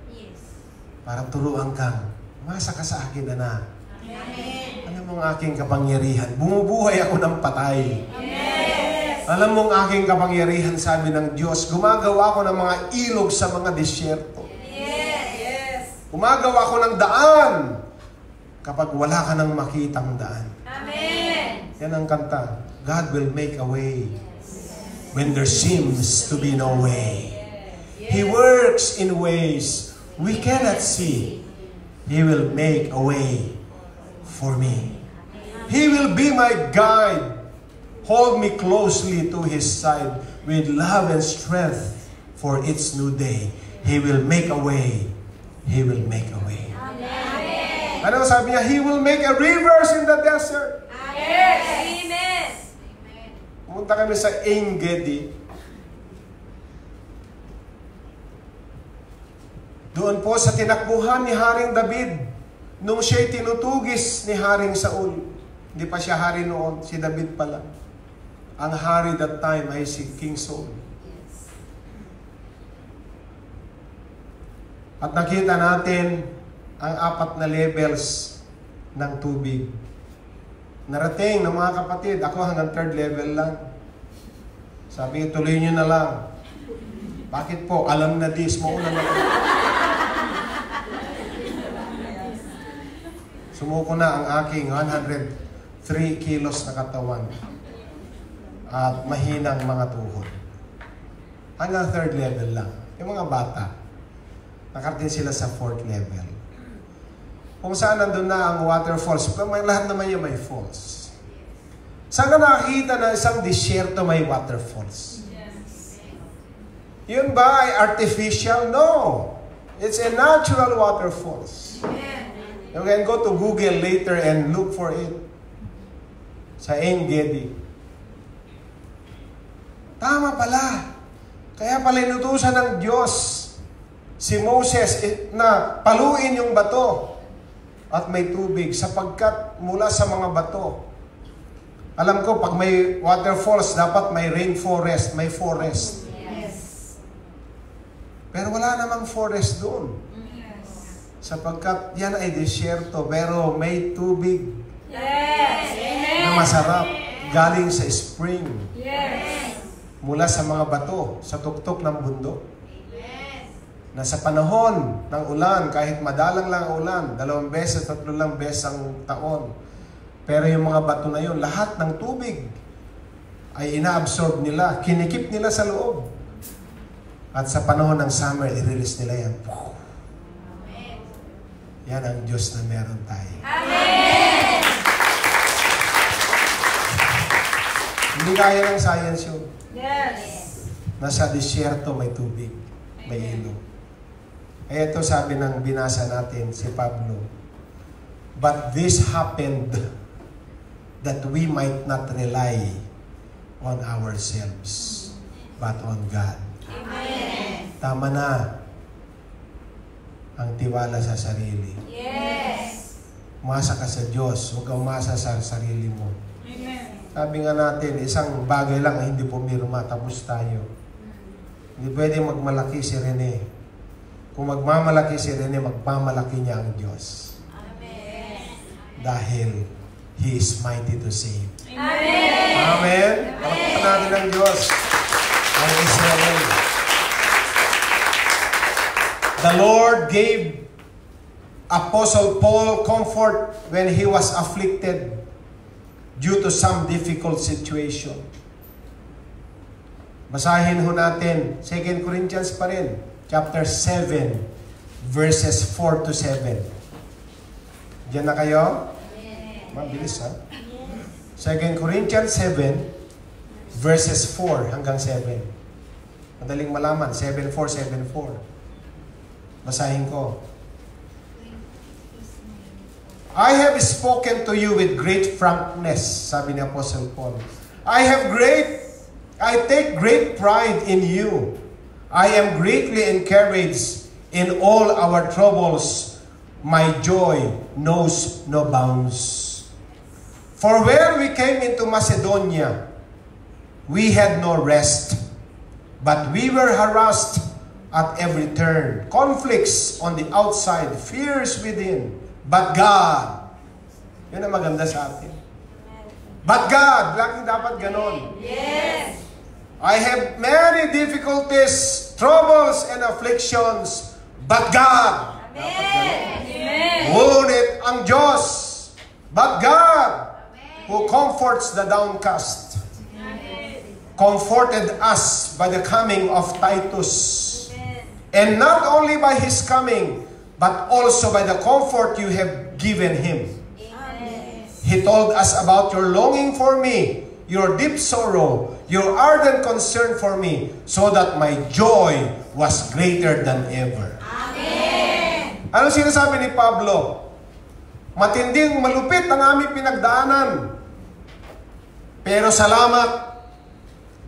Para turuan kang, umasa ka sa akin, anak. Alam mo ang aking kapangyarihan. Bumubuhay ako ng patay. Alam mo ang aking kapangyarihan, sabi ng Diyos, gumagawa ko ng mga ilog sa mga disyerto. Gumagawa ko ng daan kapag wala ka nang makitang daan. Yan ang kanta. God will make a way when there seems to be no way. He works in ways we cannot see. He will make a way for me. He will be my guide. Hold me closely to His side with love and strength for its new day. He will make a way He will make a way. Ano sabi niya? He will make a rivers in the desert. Amen. Pumunta kami sa En Gedi. Doon po sa tinakbuhan ni Haring David, nung siya'y tinutugis ni Haring Saul. Hindi pa siya hari noon, si David pala. Ang hari that time ay si King Saul. At nakita natin ang 4 na levels ng tubig. Narating ng mga kapatid, ako hanggang 3rd level lang. Sabi, tuloy nyo na lang. Bakit po? Alam na this, mauna na. Sumuko na ang aking 103 kilos na katawan at mahinang mga tuhod. Hanggang 3rd level lang. Yung mga bata, nakarating sila sa 4th level. Kung saan nandun na ang waterfalls, lahat naman yung may falls. Saan ka nakakita na isang disyerto may waterfalls? Yun ba ay artificial? No! It's a natural waterfalls. You can go to Google later and look for it. Sa En Gedi. Tama pala. Kaya pala inutusan ng Diyos si Moses na paluin yung bato at may tubig sapagkat mula sa mga bato. Alam ko, pag may waterfalls, dapat may rainforest, may forest. Pero wala namang forest doon. Sapagkat yan ay disyerto, pero may tubig na masarap galing sa spring. Mula sa mga bato, sa tuktok ng bundok. Na sa panahon ng ulan, kahit madalang lang ang ulan, 2 beses, 3 lang beses ang taon. Pero yung mga bato na yun, lahat ng tubig ay ina-absorb nila, kinikip nila sa loob. At sa panahon ng summer, i-release nila yan. Yan ang Diyos na meron tayo. Amen! Hindi kaya ng science yun. Yes. Nasa disyerto may tubig, may ilog. Eh ito sabi ng binasa natin, si Pablo. But this happened that we might not rely on ourselves, but on God. Amen. Tama na ang tiwala sa sarili. Yes. Umasa ka sa Diyos, huwag kang umasa sa sarili mo. Amen. Sabi nga natin, isang bagay lang ang hindi pumirma, tapos tayo. Hindi pwede magmalaki si Rene. Kung magmamalaki si Rene, magmamalaki niya ang Diyos. Amen. Dahil He is mighty to save. Amen. Amen? Palakpakan natin ang Diyos. Ang Israel. The Lord gave Apostle Paul comfort when he was afflicted due to some difficult situation. Basahin ho natin, 2 Corinthians pa rin, chapter 7, verses 4 to 7. Diyan na kayo? Mabilis ha? 2 Corinthians 7, verses 4 hanggang 7. Madaling malaman, 7-4, 7-4. Basahin ko. I have spoken to you with great frankness, sabi ni Apostle Paul. I take great pride in you. I am greatly encouraged in all our troubles. My joy knows no bounds. For where we came into Macedonia, we had no rest, but we were harassed at every turn. Conflicts on the outside, fears within. But God, yun ang maganda sa atin. But God, laging dapat ganon. Yes. I have many difficulties, troubles, and afflictions, but God, Amen. Amen. ngunit ang Diyos, but God, who comforts the downcast, comforted us by the coming of Titus, and not only by his coming, but also by the comfort you have given him. Amen. He told us about your longing for me, your deep sorrow, your ardent concern for me, so that my joy was greater than ever. Amen. Ano sinasabi ni Pablo? Matinding malupit ang aming pinagdaanan. Pero salamat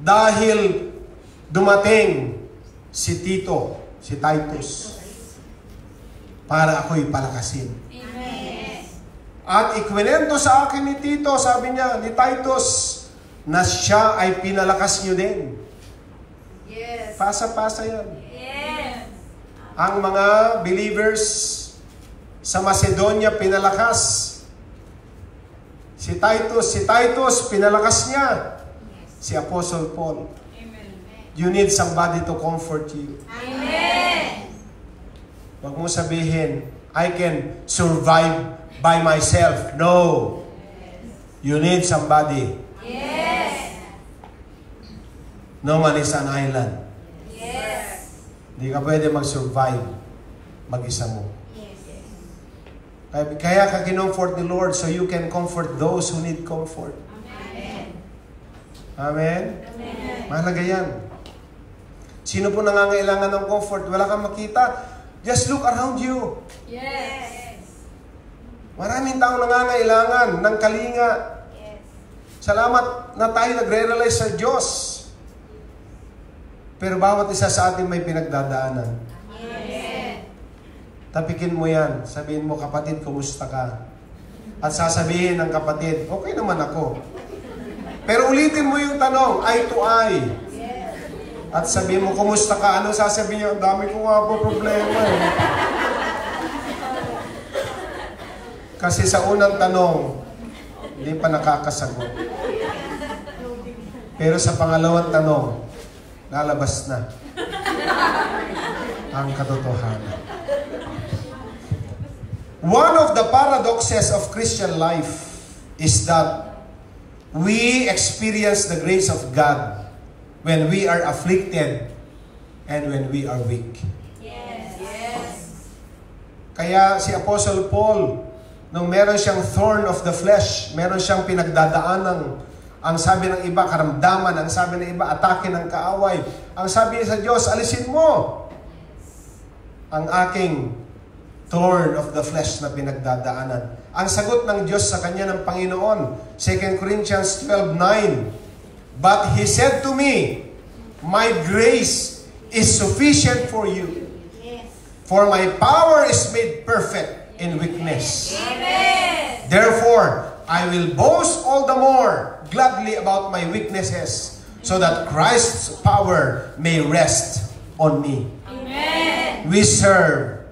dahil dumating si Tito, si Titus, para ako'y palakasin. Amen. At ikwento sa akin ni Tito, sabi niya, ni Titus, na siya ay pinalakas niyo din. Yes. Pasa-pasa yan. Yes. Ang mga believers sa Macedonia pinalakas. Si Titus, pinalakas niya. Si Apostle Paul. Amen. You need somebody to comfort you. Amen. Huwag mo sabihin, I can survive by myself. No. You need somebody. Yes. No man is an island. Yes. Hindi ka pwede mag-survive mag-isa mo. Yes. Kaya ka kinomfort ni Lord so you can comfort those who need comfort. Amen. Amen? Amen. Mahalaga yan. Sino po nangangailangan ng comfort? Wala kang makita? Just look around you. Yes. Maraming taong nangangailangan ng kalinga. Yes. Salamat na tayo nagre-realize sa Diyos. Pero bawat isa sa atin may pinagdadaanan. Amen. Tapikin mo yan. Sabihin mo, kapatid, kumusta ka? At sasabihin ng kapatid, okay naman ako. Pero ulitin mo yung tanong, eye to eye. At sabihin mo, kumusta ka? Ano sasabihin niyo? Ang dami ko nga po problema eh. Kasi sa unang tanong, hindi pa nakakasagot. Pero sa pangalawang tanong, lalabas na ang katotohanan. One of the paradoxes of Christian life is that we experience the grace of God when we are afflicted and when we are weak. Yes. Yes. Kaya si Apostle Paul, nung meron siyang thorn of the flesh, meron siyang pinagdadaanan, ang sabi ng iba, karamdaman, ang sabi ng iba, atake ng kaaway. Ang sabi sa Diyos, alisin mo ang aking thorn of the flesh na pinagdadaanan. Ang sagot ng Diyos sa kanya ng Panginoon, 2 Corinthians 12:9, But He said to me, My grace is sufficient for you, for my power is made perfect in weakness. Amen. Therefore, I will boast all the more gladly about my weaknesses, so that Christ's power may rest on me. Amen. We serve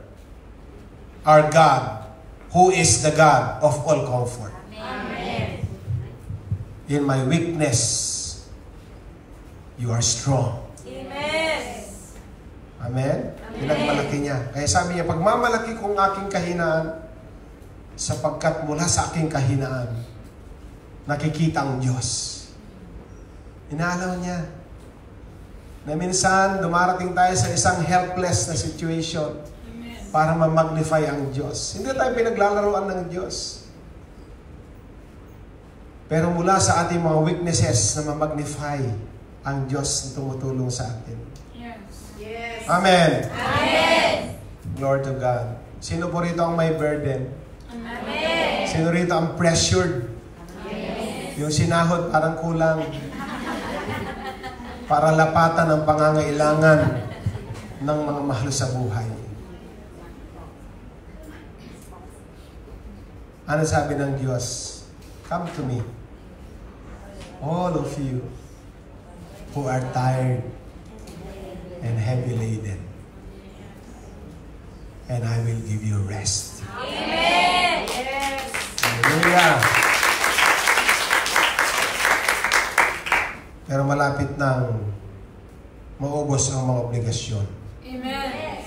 our God, who is the God of all comfort. Amen. In my weakness, you are strong. Amen. Amen? Pinagmalaki niya. Kaya sabi niya, pagmamalaki kong aking kahinaan, sapagkat mula sa aking kahinaan, nakikita ang Diyos. Inaalaw niya na minsan dumarating tayo sa isang helpless na situation para ma-magnify ang Diyos. Hindi tayo pinaglalaroan ng Diyos. Pero mula sa ating mga weaknesses na ma-magnify ang Diyos na tumutulong sa atin. Yes. Amen. Amen. Glory to God. Sino po rito ang may burden? Amen. Sino rito ang pressured? Yung sinahod parang kulang. Para lapatan ang pangangailangan ng mga mahal sa buhay. Ano sabi ng Diyos? Come to me, all of you who are tired and heavy laden, and I will give you rest. Amen. Yes. Hallelujah! Pero malapit nang maubos ang mga obligasyon. Amen.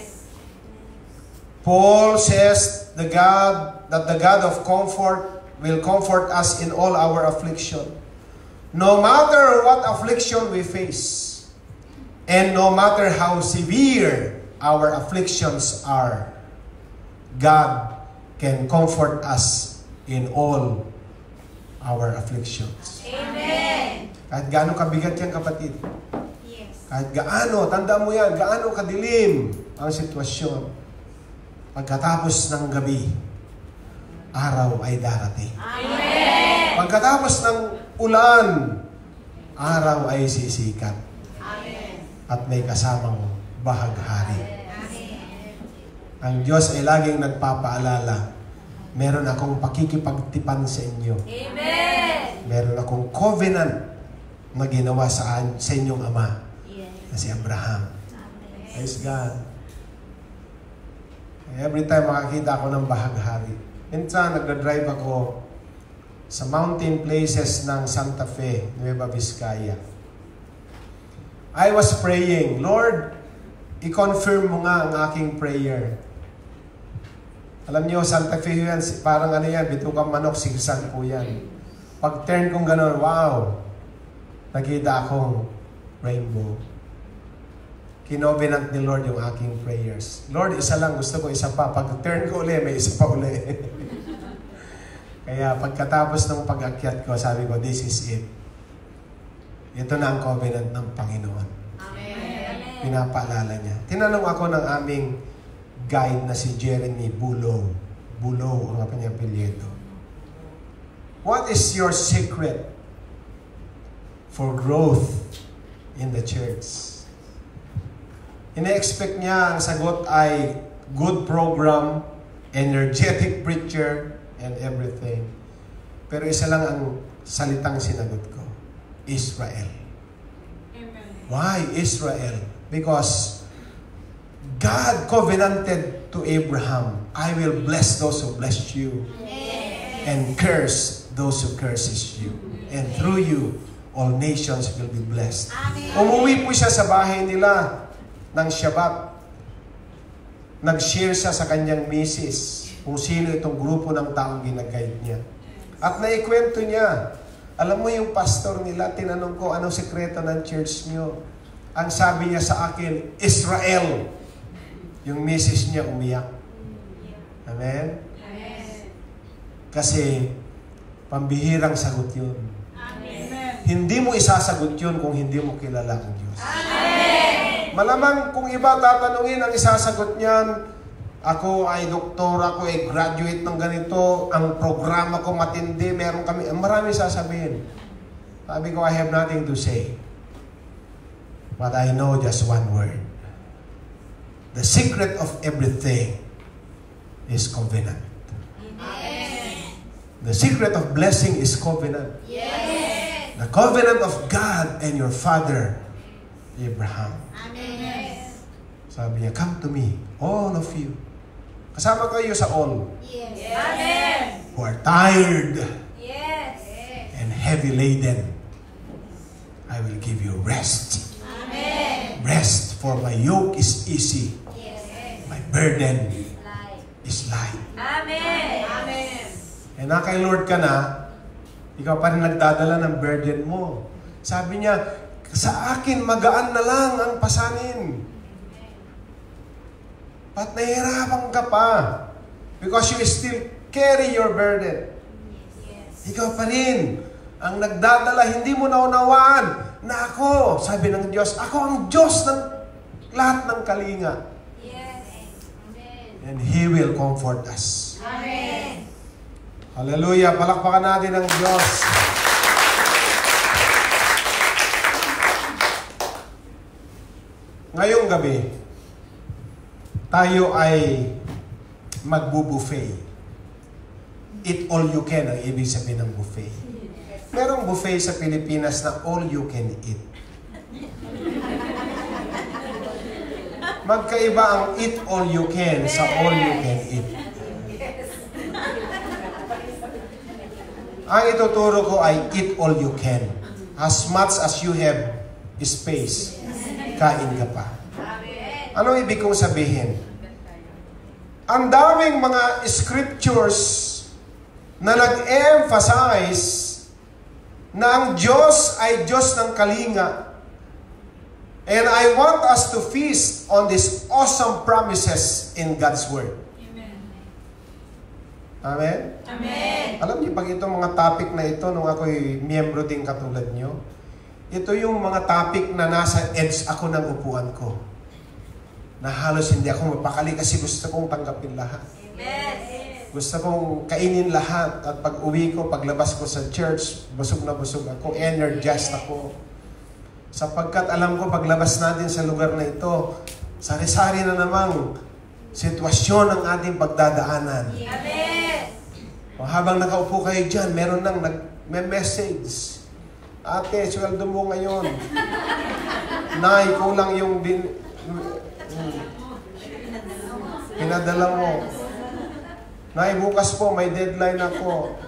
Paul says that the God of comfort will comfort us in all our affliction. No matter what affliction we face, and no matter how severe our afflictions are, God can comfort us in all our afflictions. Amen. Kahit gaano kabigat yan, kapatid. Yes. Kahit gaano, tandaan mo yan, gaano kadilim ang sitwasyon. Pagkatapos ng gabi, araw ay darating. Amen. Pagkatapos ng ulan, araw ay sisikat. Amen. At may kasamang bahaghari. Ang Diyos ay laging nagpapaalala, meron akong pakikipagtipan sa inyo. Amen. Meron akong covenant na ginawa sa inyong ama, na si Abraham. Praise God. Every time makakita ako ng bahaghari. Minsan, nagdadrive ako sa mountain places ng Santa Fe, Nueva Vizcaya. I was praying, Lord, i-confirm mo nga ang aking prayer. Alam niyo, Santa Fe yan, parang ano yan, bitukang manok, sigsag po yan. Pag turn kong gano'n, wow, nakita akong rainbow. Kinovenant ni Lord yung aking prayers. Lord, isa lang, gusto ko isa pa. Pag turn ko uli, may isa pa uli. Kaya pagkatapos ng pag-akyat ko, sabi ko, this is it. Ito na ang covenant ng Panginoon. Amen. Pinapaalala niya. Tinanong ako ng aming guide na si Jeremy Bulow. Bulow ang kanyang apelyido. What is your secret for growth in the church? Ine-expect niya ang sagot ay good program, energetic preacher, and everything. Pero isa lang ang salitang sinagot ko. Israel. Amen. Why Israel? Because God covenanted to Abraham, I will bless those who bless you and curse those who curses you. And through you, all nations will be blessed. Umuwi po siya sa bahay nila ng Shabbat. Nag-share siya sa kanyang misis kung sino itong grupo ng taong ginaguide niya. At naikwento niya, alam mo yung pastor nila, tinanong ko, anong sekreto ng church niyo? Ang sabi niya sa akin, Israel. Yung misis niya umiyak. Amen? Amen. Kasi, pambihirang sagot yun. Amen. Hindi mo isasagot yun kung hindi mo kilala ang Diyos. Amen. Malamang kung iba tatanungin, ang isasagot niyan, ako ay doktor, ako ay graduate ng ganito, ang programa ko matindi, meron kami, marami sasabihin. Sabi ko, I have nothing to say. But I know just one word. The secret of everything is covenant. Amen. The secret of blessing is covenant. Yes. The covenant of God and your father, Abraham. Amen. Sabi niya, come to me, all of you. Kasama kayo sa all Yes. Amen. who are tired Yes. and heavy laden. I will give you rest. Amen. Rest, for my yoke is easy. Yes. My burden is light. Amen. Amen. Eh na kay Lord ka na, ikaw pa rin nagdadala ng burden mo. Sabi niya, sa akin magaan na lang ang pasanin. Ba't nahihirapan ka pa? Because you still carry your burden. Yes. Ikaw pa rin ang nagdadala, hindi mo naunawaan na ako, sabi ng Diyos, ako ang Diyos ng lahat ng kalinga. Yes. Amen. And He will comfort us. Amen. Hallelujah! Palakpakan natin ang Diyos. Ngayong gabi, tayo ay magbu-buffet. Eat all you can ang ibig sabihin ng buffet. Merong buffet sa Pilipinas na all you can eat. Magkaiba ang eat all you can sa all you can eat. Ang ituturo ko ay eat all you can. As much as you have space, kain ka pa. Anong ibig kong sabihin? Ang daming mga scriptures na nag-emphasize na ang Diyos ay Diyos ng kalinga. And I want us to feast on these awesome promises in God's Word. Amen? Amen. Alam niyo, pag itong mga topic na ito, nung ako'y miyembro din katulad niyo, ito yung mga topic na nasa edge ako ng upuan ko. na halos hindi ako mapakali kasi gusto kong tanggapin lahat. Amen. Gusto kong kainin lahat at pag uwi ko, paglabas ko sa church, busog na busog ako, energized ako. Sapagkat alam ko paglabas natin sa lugar na ito, sari-sari na namang sitwasyon ang ating pagdadaanan. Amen. O habang nakaupo kayo dyan, meron nang nag-message. Ate, sweldo mo ngayon. Nay, kulang yung pinadala mo. Nay, bukas po, may deadline ako.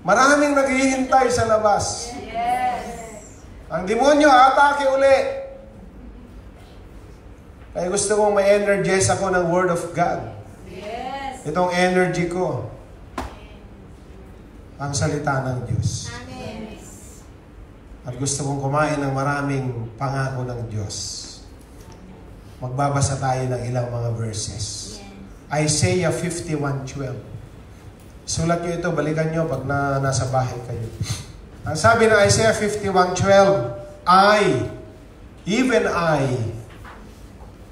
Maraming naghihintay sa labas. Ang demonyo, atake uli. Kaya gusto kong ma-energize ako ng Word of God. Itong energy ko. Ang salita ng Diyos. Amen. At gusto kong kumain ng maraming pangako ng Diyos. Magbabasa tayo ng ilang mga verses. Isaiah 51:12. Sulat nyo ito, balikan nyo pag nasa bahay kayo. Ang sabi ng Isaiah 51:12, even I,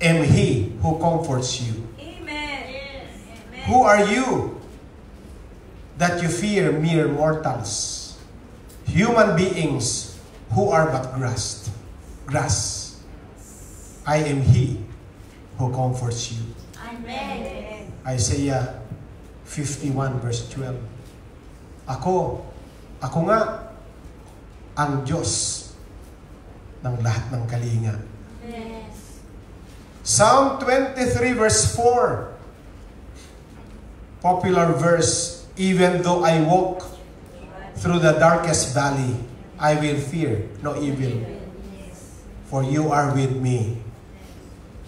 am He who comforts you. Amen. Who are you that you fear mere mortals, human beings who are but grass? I am He who comforts you. Amen. Isaiah 51:12. Ako nga ang Diyos ng lahat ng kalinga. Psalm 23:4. Popular verse, even though I walk through the darkest valley, I will fear no evil. For you are with me.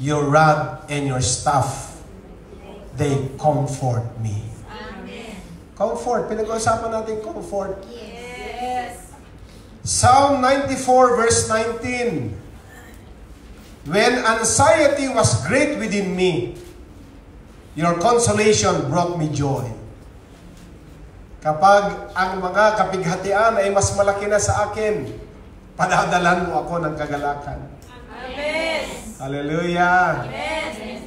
Your rod and your staff, they comfort me. Amen. Comfort. Pinag-uusapan natin comfort. Yes. Psalm 94:19. When anxiety was great within me, your consolation brought me joy. Kapag ang mga kapighatian ay mas malaki na sa akin, padadalan mo ako ng kagalakan. Amen. Hallelujah! Amen.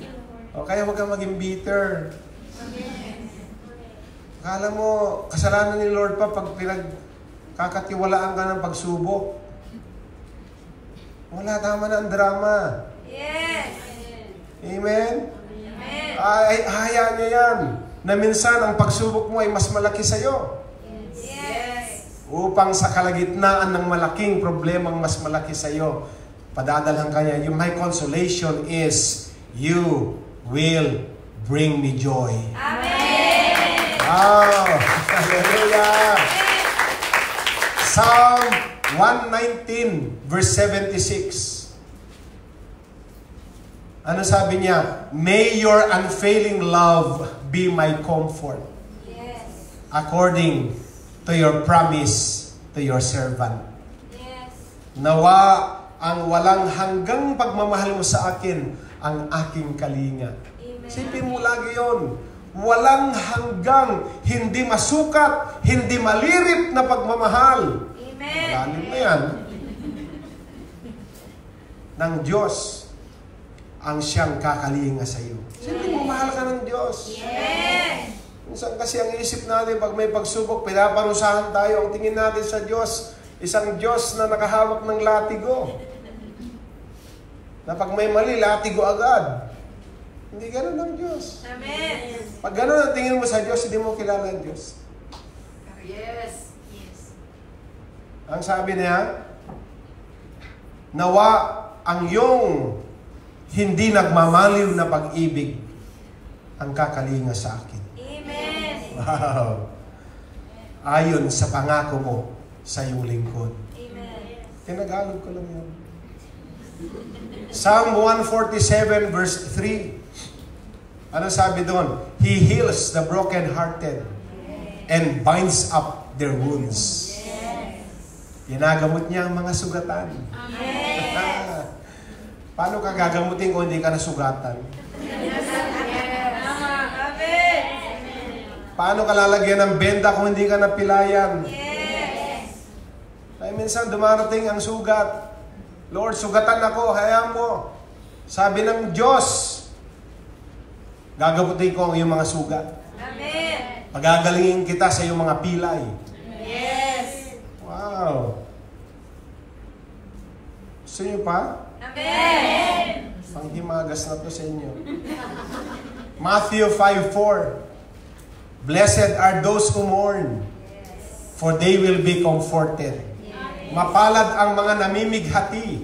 O kaya huwag kang maging bitter. Akala mo, kasalanan ni Lord pa pag pinagkakatiwalaan ka ng pagsubok. Wala, tama na ang drama. Yes. Amen? Amen. Ay, hayaan niya yan. Na minsan ang pagsubok mo ay mas malaki sa'yo. Yes. Upang sa kalagitnaan ng malaking problemang mas malaki sa'yo, padadalhan ka niya. My consolation is, you will bring me joy. Amen. Wow! Hallelujah! Psalm 119, verse 76. Ano sabi niya? May your unfailing love be my comfort, Yes. according to your promise to your servant. Yes. Nawa ang walang hanggang pagmamahal mo sa akin ang aking kalinga. Amen. Sipin mo lagi yon. Walang hanggang, hindi masukat, hindi malirip na pagmamahal. Amen. Malalim na yan. Ng Diyos ang siyang kakalinga sa iyo. Siyempre, mahal ka ng Diyos. Amen. Minsan kasi ang isip natin, pag may pagsubok, pinaparusahan tayo. Ang tingin natin sa Diyos, isang Diyos na nakahawak ng latigo. Na pag may mali, latigo agad. Hindi ganun ang Diyos. Amen. Pag ganun ang tingin mo sa Diyos, hindi mo kilala ang Diyos. Yes. Yes. Ang sabi niya, nawa ang iyong hindi nagmamaliw na pag-ibig ang kakalinga sa akin. Amen. Wow! Ayon sa pangako mo sa iyong lingkod. Amen. Tinagalog ko lang yun. Psalm 147 verse 3. Ano sabi doon? He heals the broken-hearted and binds up their wounds. Ginagamot niya ang mga sugatan. Amen. Paano ka gagamutin kung hindi ka nasugatan? Amen. Paano ka lalagyan ng benda kung hindi ka napilayan? Yes. Ay minsan dumarating ang sugat. Lord, sugatan ako, hayaan mo. Sabi ng Diyos, gagabutin ko ang iyong mga sugat. Amen. Pagagalingin kita sa iyong mga pilay. Yes. Wow. Gusto niyo pa? Amen. Panghimagas na to sa inyo. Matthew 5:4. Blessed are those who mourn, for they will be comforted. Mapalad ang mga namimighati,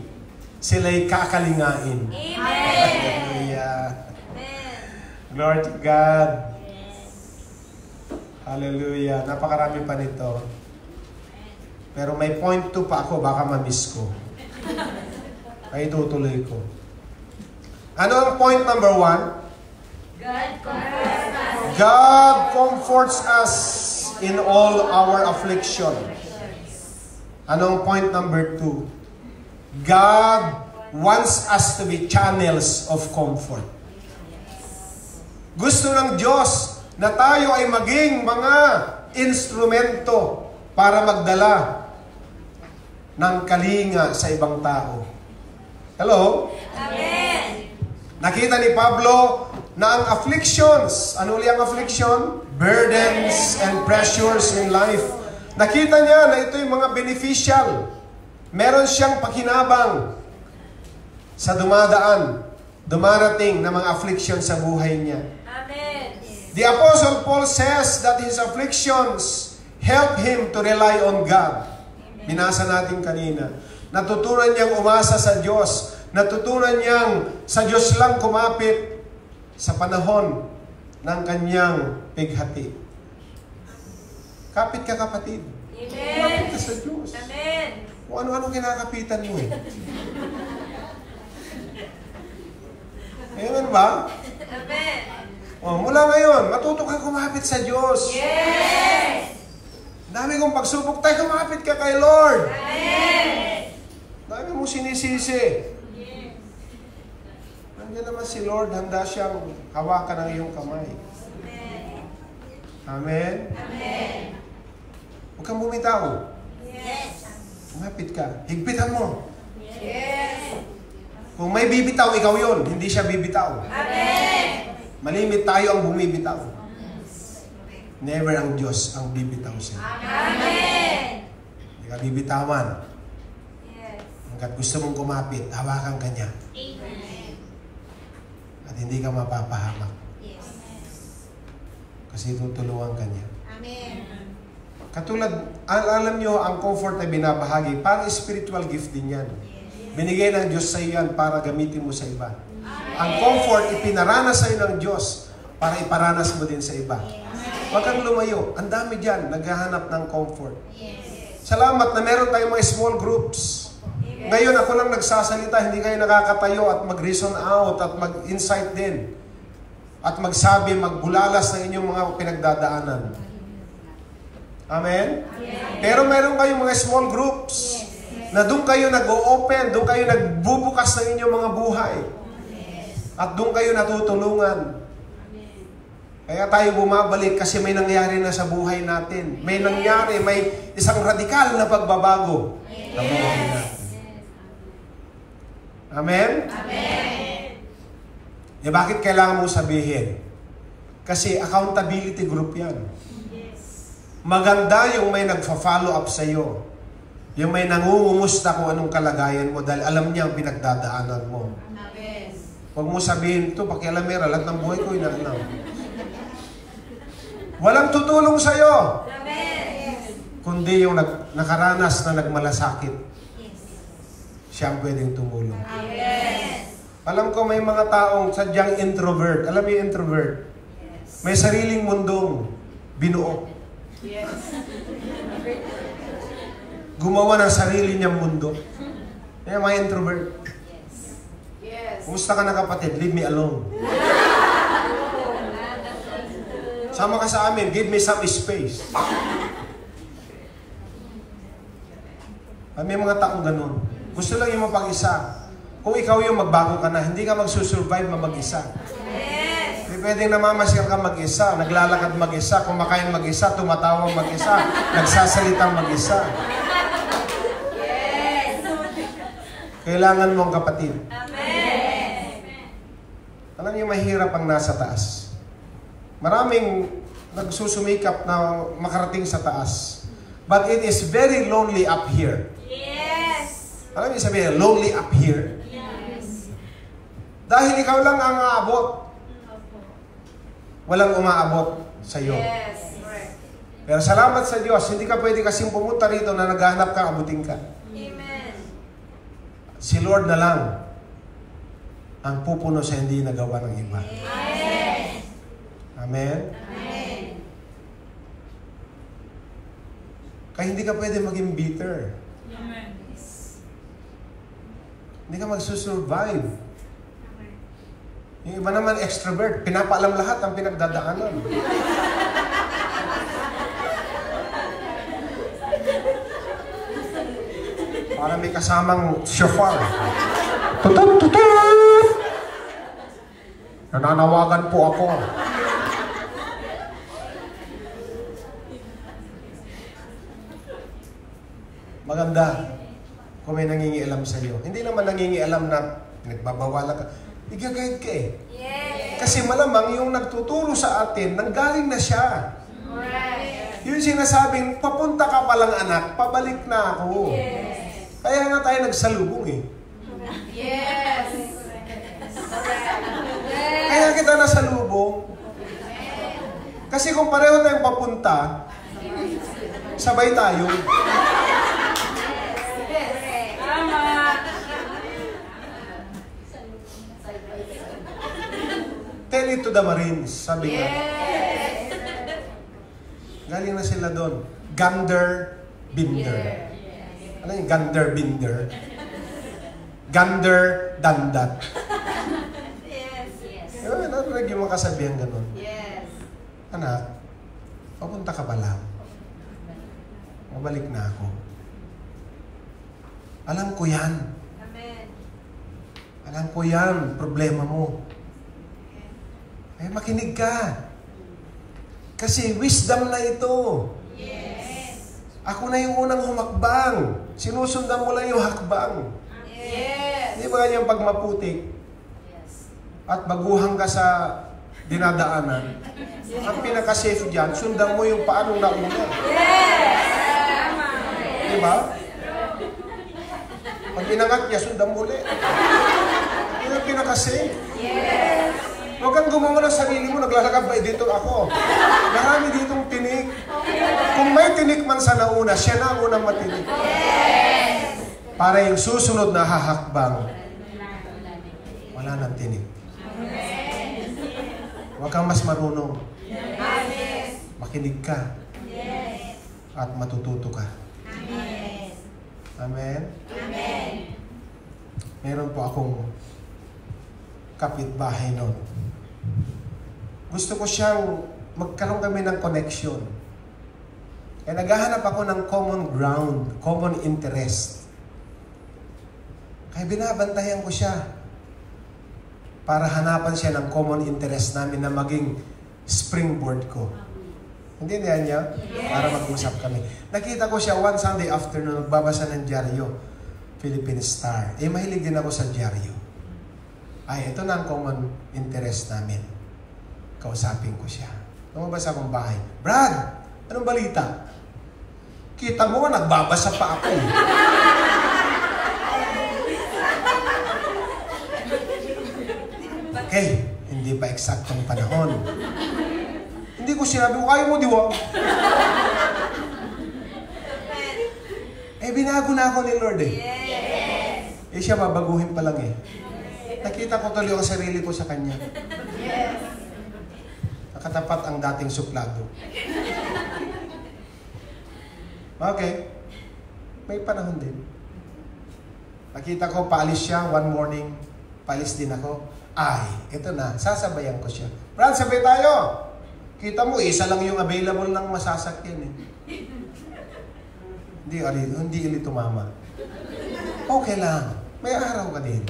sila'y kakalingain. Amen. Hallelujah. Amen. Glory to God. Hallelujah. Napakarami pa nito. Pero may point 2 pa ako, baka ma-miss ko. Kaya itutuloy ko. Ano ang point number 1? God comforts us. God comforts us in all our affliction. Anong point number 2? God wants us to be channels of comfort. Gusto ng Diyos na tayo ay maging mga instrumento para magdala ng kalinga sa ibang tao. Hello? Amen. Nakita ni Pablo na ang afflictions, ano uli ang affliction? Burdens and pressures in life. Nakita niya na ito yung mga beneficial. Meron siyang pakinabang sa dumarating na mga affliction sa buhay niya. Amen. The Apostle Paul says that his afflictions help him to rely on God. Binasa natin kanina. Natutunan niyang umasa sa Diyos. Natutunan niyang sa Diyos lang kumapit sa panahon ng kanyang pighati. Kapit ka, kapatid. Kumapit Amen. ka sa Diyos. Amen. Kung ano-ano kinakapitan mo eh. Ayun ba? Amen. Mula ngayon, matuto ka kumapit sa Diyos. Yes. Dami kong pagsubok tayo, kumapit ka kay Lord. Amen. Dami mong sinisisi. Nandiyan naman si Lord, handa siyang hawakan ng iyong kamay. Amen? Amen. Huwag kang bumitaw. Yes. Kumapit ka. Higpitan mo. Yes. Kung may bibitaw, ikaw yon, hindi siya bibitaw. Amen. Malimit tayo ang bumibitaw. Never ang Diyos ang bibitaw siya. Amen. Hindi ka bibitawan. Yes. Hanggat gusto mong kumapit, hawakan ka niya. Amen. At hindi ka mapapahamak. Yes. Kasi tutulungan ka niya. Amen. Katulad, alam nyo, ang comfort na binabahagi, parang spiritual gift din yan. Binigay ng Diyos sa iyo yan para gamitin mo sa iba. Ang comfort, ipinaranas sa iyo ng Diyos para iparanas mo din sa iba. Huwag kang lumayo. Ang dami dyan, naghahanap ng comfort. Salamat na meron tayong mga small groups. Ngayon ako lang nagsasalita, hindi kayo nakakatayo at mag-reason out at mag-insight din. At magsabi, magbulalas ng inyong mga pinagdadaanan. Amen? Pero meron kayong mga small groups na doon kayo nag-o-open, doon kayo nagbubukas ng inyong mga buhay. At doon kayo natutulungan. Kaya tayo bumabalik kasi may nangyari na sa buhay natin. May nangyari, may isang radikal na pagbabago sa buhay natin. Amen? Amen. Bakit kailangan mo sabihin? Kasi accountability group yan. Maganda yung may nagfa-follow up sa iyo. Yung may nangungumusta kung anong kalagayan mo dahil alam niya ang pinagdadaanan mo. Amen. Huwag mo sabihin ito, pakialamera, lahat ng buhay ko inaalam. Walang tutulong sa iyo. Amen. Kundi yung nakaranas na nagmalasakit. Siya ang pwedeng tumulong. Amen. Alam ko may mga taong sadyang introvert. Alam mo yung introvert? May sariling mundong binuo. Gumawa ng sarili niyang mundo. Kaya mga introvert. Yes. Kumusta ka na kapatid? Leave me alone. Sama ka sa amin. Give me some space. May mga taong ganun. Gusto lang yung mapag-isa. Kung ikaw yung magbago ka na, hindi ka magsusurvive mag-isa. Yes. Hindi pwedeng namamasyal ka mag-isa, naglalakad mag-isa, kumakain mag-isa, tumatawa mag-isa, nagsasalita mag-isa. Yes. Kailangan mo ang kapatid. Amen. Alam niyo, mahirap ang nasa taas. Maraming nagsusumikap na makarating sa taas. But it is very lonely up here. Yes. Alam niyo sabihin, lonely up here. Yes. Dahil ikaw lang ang aabot. Walang umaabot sa iyo. Yes. Correct. Pero salamat sa Diyos, hindi ka pwede kasing pumunta rito na naghahanap ka, abutin ka. Amen. Si Lord na lang ang pupuno sa hindi nagawa ng iba. Amen. Amen? Amen. Kaya hindi ka pwede maging bitter. Amen. Hindi ka magsusurvive. Yung iba naman extrovert, pinapaalam lahat ang pinagdadaanan. Para may kasamang shofar. Tutut, tutut! Nananawagan po ako. Maganda kung may nangingialam sa iyo. Hindi naman nangingialam na nagbabawalan ka. Igagayad ka eh. Yes. Kasi malamang yung nagtuturo sa atin, nanggaling na siya. Correct. Yung sinasabing, papunta ka palang anak, pabalik na ako. Yes. Kaya nga tayo nagsalubong eh. Yes. Kaya kita nasalubong. Kasi kung pareho tayong papunta, sabay tayo. Tama. Tell it to the Marines, sabi nga. Yes. Galing na sila doon. Gander, Binder. Ano yung Gander, Binder? Gander, Dandat. Yes. Yes. Narinig yung mga kasabihan ganun. Yes. Anak, papunta ka pa lang. Mabalik na ako. Alam ko yan. Amen. Alam ko yan, problema mo. Eh, makinig ka. Kasi wisdom na ito. Yes. Ako na yung unang humakbang. Sinusundan mo lang yung hakbang. Yes. Hindi ba ganyan pag maputik Yes. at baguhan ka sa dinadaanan? Ang pinaka-safe dyan, sundan mo yung paanong nauna. Yes. Tama. Di ba? Pag inangat niya, sundan mo ulit. Yun ang pinaka-safe. Yes. Huwag kang gumawa ng sarili mo, naglalakad ba dito ako? Marami ditong tinik. Kung may tinik man sa nauna, siya na ang unang matinik. Yes. Para yung susunod na hahakbang, wala nang tinik. Huwag kang mas marunong. Yes. Makinig ka Yes. at matututo ka. Yes. Amen? Amen. Meron po akong kapitbahay noon. Gusto ko siyang magkaroon kami ng connection. Kaya naghahanap ako ng common ground, common interest. Kaya binabantayan ko siya para hanapan siya ng common interest namin na maging springboard ko. Hindi niya? Para mag-usap kami. Nakita ko siya one Sunday afternoon, nagbabasa ng dyaryo, Philippine Star. Eh, mahilig din ako sa dyaryo. Ay, ito na ang common interest namin. Kausapin ko siya. Lumabas akong bahay. Brad, anong balita? Kita mo nga, nagbabasa pa ako. Okay, hindi pa eksaktong panahon. Hindi ko sinabi ko, kaya mo diwang. Eh, binago na ako ni Lord eh. Yes. Eh, siya babaguhin pa lang eh. Nakita ko tuloy ang sarili ko sa kanya. Yes. Nakatapat ang dating suplado. Okay. May panahon din. Nakita ko, paalis siya one morning. Paalis din ako. Ay, ito na. Sasabayan ko siya. Brad, sabay tayo. Kita mo, isa lang yung available ng masasakyan eh. Hindi ili tumama. Okay lang. May araw ka din.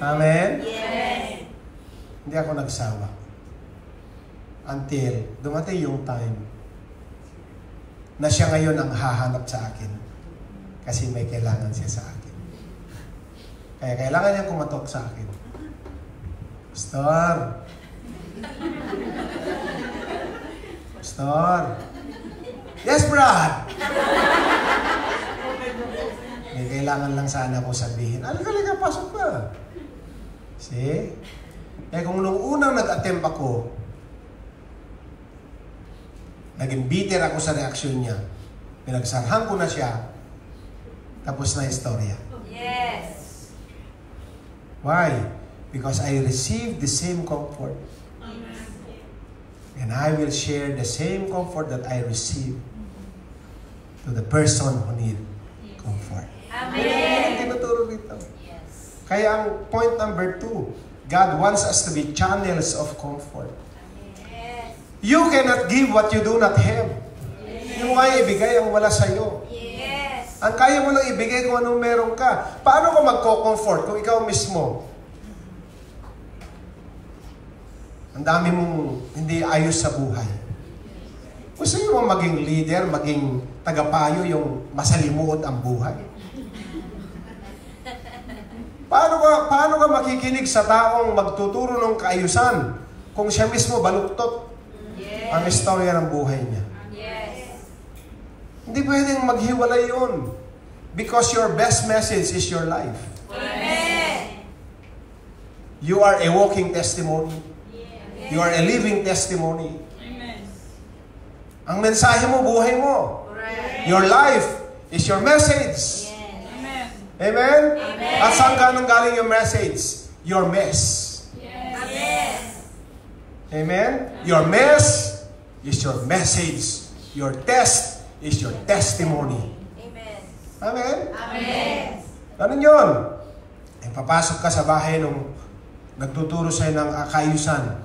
Amen? Yes. Hindi ako nagsawa. Until dumating yung time na siya ngayon ang hahanap sa akin. Kasi may kailangan siya sa akin. Kaya kailangan niyang kumatok sa akin. Pastor. Pastor. Yes, Brad. May kailangan lang sana ko sabihin. Halika, pasok ka. See? Eh kung nung unang nag-attempt ako, naging bitter ako sa reaksyon niya, pinagsarhan ko na siya, tapos na istorya. Yes. Why? Because I received the same comfort. And I will share the same comfort that I received to the person who need comfort. Amen. Tinuturo rito. Yes. Kaya ang point number 2, God wants us to be channels of comfort. Yes. You cannot give what you do not have. Hindi mo kaya ibigay ang wala sa'yo. Yes. Ang kaya mo lang ibigay kung anong meron ka. Paano ka magko-comfort kung ikaw mismo? Ang dami mong hindi ayos sa buhay. Gusto niyo mo maging leader, maging tagapayo, yung masalimuot ang buhay? Paano ka makikinig sa taong magtuturo ng kaayusan kung siya mismo baluktot ang istorya ng buhay niya? Yes. Hindi pwedeng maghiwalay yun. Because your best message is your life. Amen. You are a walking testimony. You are a living testimony. Amen. Ang mensahe mo, buhay mo. Correct. Your life is your message. Amen. Amen? Amen. At saan ka nang galing yung message? Your mess. Amen. Amen? Your mess is your message. Your test is your testimony. Amen. Amen? Amen. Ano yun? Ay, papasok ka sa bahay nung nagtuturo sa'yo ng kaayusan.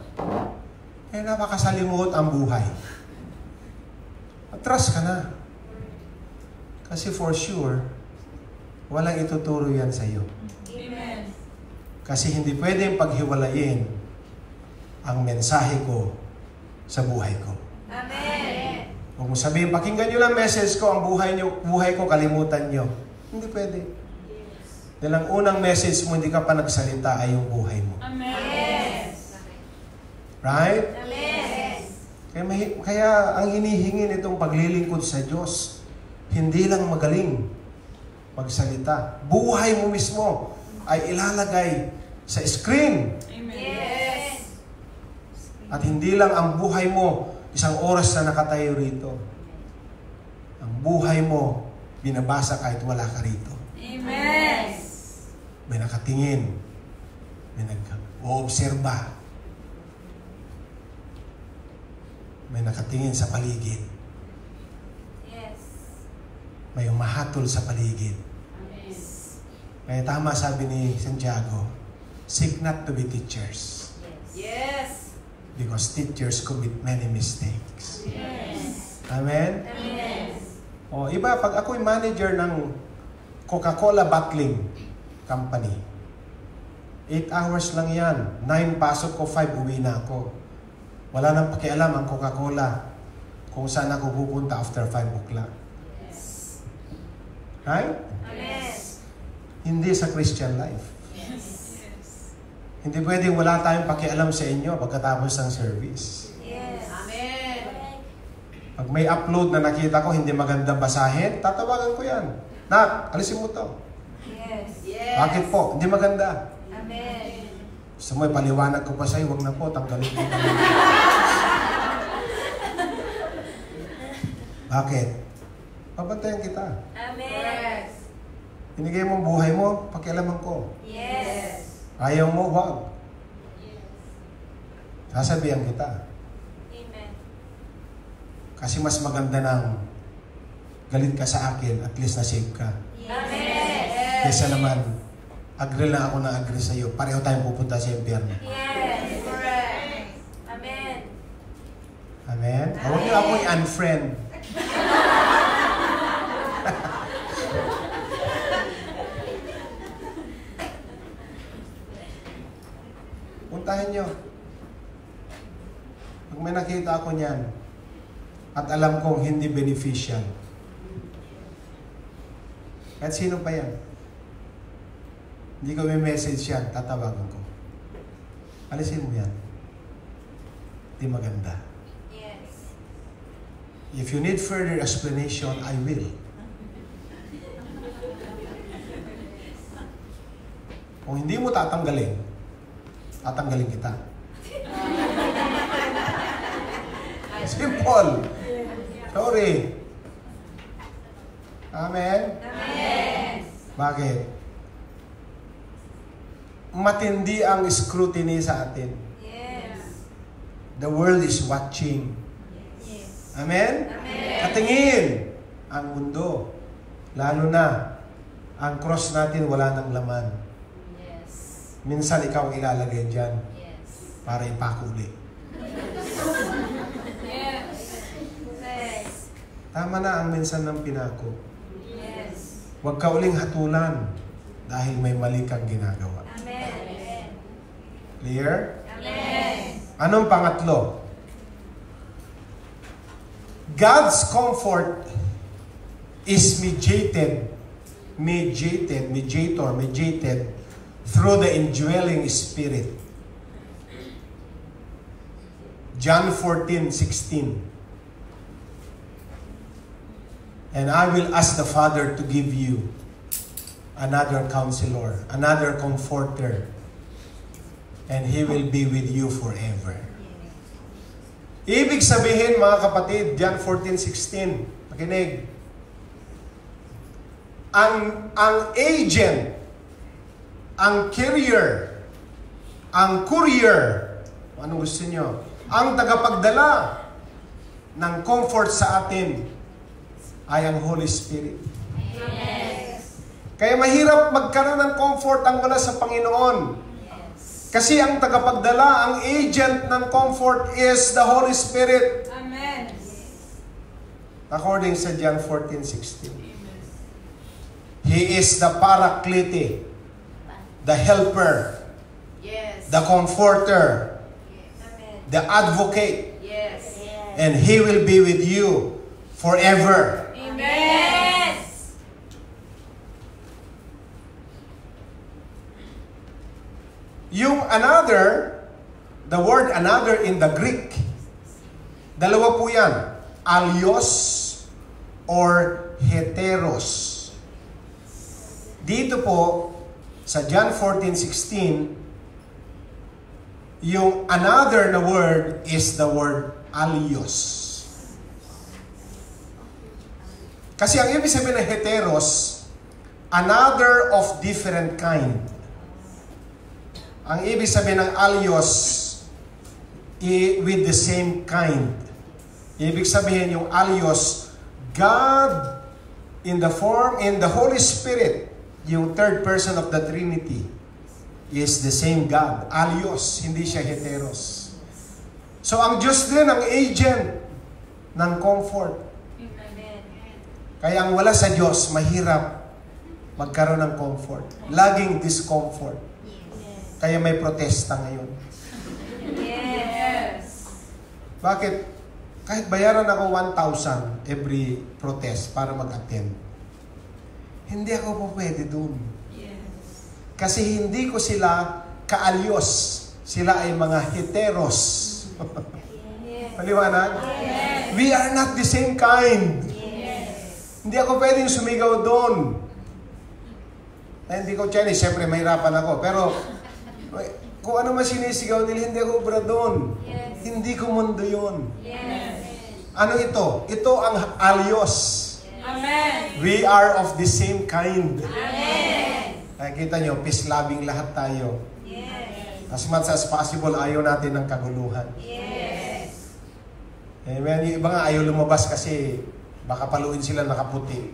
Eh, napakasalimuot ang buhay. Atras ka na. Kasi for sure, walang ituturo yan sa'yo. Amen. Kasi hindi pwedeng paghiwalayin ang mensahe ko sa buhay ko. Amen. Huwag mo sabihin, pakinggan nyo lang message ko, ang buhay ko, kalimutan nyo. Hindi pwede. Dahil ang unang message mo, hindi ka pa nagsalita, ay yung buhay mo. Amen. Right? Amen. Kaya ang hinihingi nitong paglilingkod sa Diyos, hindi lang magaling magsalita. Buhay mo mismo ay ilalagay sa screen. Yes. At hindi lang ang buhay mo, isang oras na nakatayo rito. Ang buhay mo, binabasa kahit wala ka rito. Amen. May nakatingin. May nag-oobserba. May nakatingin sa paligid. Yes. May umahatol sa paligid. Kaya tama sabi ni Santiago, seek not to be teachers. Yes. Because teachers commit many mistakes. Yes. Amen? Amen. O, iba, pag ako'y manager ng Coca-Cola bottling company, 8 hours lang yan. 9 pasok ko, 5 uwi na ako. Wala nang pakialam ang Coca-Cola kung saan ako pupunta after 5 o'clock. Yes. Right? Amen. Hindi sa Christian life. Yes. Hindi pwedeng wala tayong pakialam sa inyo pagkatapos ng service. Yes. Amen. Pag may upload na nakita ko hindi maganda basahin, tatawagan ko yan. Nak, alisin mo to. Yes. Yes. Bakit po? Hindi maganda. Amen. Gusto mo, ipaliwanag ko pa sa'yo, huwag na po, tanggalin mo. Bakit? Pabantayan kita. Amen. Binigay mo ang buhay mo, pakialaman ko. Yes. Ayaw mo, wag. Sasabihan kita. Amen. Kasi mas maganda nang galit ka sa akin, at least na-save ka. Amen. Kesa naman, agree lang ako na agree sa'yo. Pareho tayong pupunta sa impyerno. Yes. Correct. Amen. Amen? Huwag niyo ako i-unfriend. Puntahan niyo. Pag may nakita ako niyan, at alam kong hindi beneficial, at sino pa yan? Hindi ko may message yan, tatawagan ko. Alisin mo yan. Di maganda. Yes. If you need further explanation, I will. Kung hindi mo tatanggalin kita. Simple. Sorry. Amen? Amen. Bakit? Matindi ang scrutiny sa atin. Yes. The world is watching. Yes. Amen? Amen. Katingin ang mundo. Lalo na, ang cross natin wala ng laman. Yes. Minsan ikaw ang ilalagay dyan Yes. para ipakuli. Yes. Yes. Tama na ang minsan ng pinako. Yes. Huwag ka uling hatulan dahil may mali kang ginagawa. Amen. Clear? Amen. Anong pangatlo? God's comfort is mediated through the indwelling Spirit. John 14:16. And I will ask the Father to give you another counselor, another comforter, and He will be with you forever. Ibig sabihin, mga kapatid, John 14:16, makinig. Ang agent, ang carrier, ang courier, anong gusto nyo? Ang tagapagdala ng comfort sa atin ay ang Holy Spirit. Yes. Kaya mahirap magkaroon ng comfort ang wala sa Panginoon. Kasi ang tagapagdala, ang agent ng comfort is the Holy Spirit. Amen. According sa John 14:16. He is the Paraclete, the helper, Yes. the comforter, Amen. the advocate, Yes. and He will be with you forever. Amen. Yung another, the word another in the Greek, dalawa po yan. Alios or heteros. Dito po, sa John 14:16, yung another na word is the word alios. Kasi ang ibig sabihin ng heteros, another of different kind. Ang ibig sabihin ng alios, with the same kind. Ibig sabihin yung alios, God in the Holy Spirit, yung third person of the Trinity, is the same God. Alios, hindi siya heteros. So ang Diyos din ang agent ng comfort. Amen. Kaya ang wala sa Diyos, mahirap magkaroon ng comfort. Laging discomfort. Kaya may protesta ngayon. Yes. Bakit? Kahit bayaran ako 1,000 every protest para mag-attend, hindi ako po pwede dun. Yes. Kasi hindi ko sila kaalyos. Sila ay mga heteros. Maliwanag? Yes. We are not the same kind. Yes. Hindi ako pwedeng sumigaw doon. Hindi ko Chinese, siyempre mahirapan ako. Pero kung ano man sinisigaw nila, hindi ako ubra doon. Yes. Hindi ko mundo yun. Yes. Ano ito? Ito ang alios. Amen. We are of the same kind. Amen. Nakikita nyo, peace-loving lahat tayo. Yes. As much as possible, ayaw natin ng kaguluhan. Yes. Amen. Yung iba nga ayaw lumabas kasi baka paluin sila nakaputi.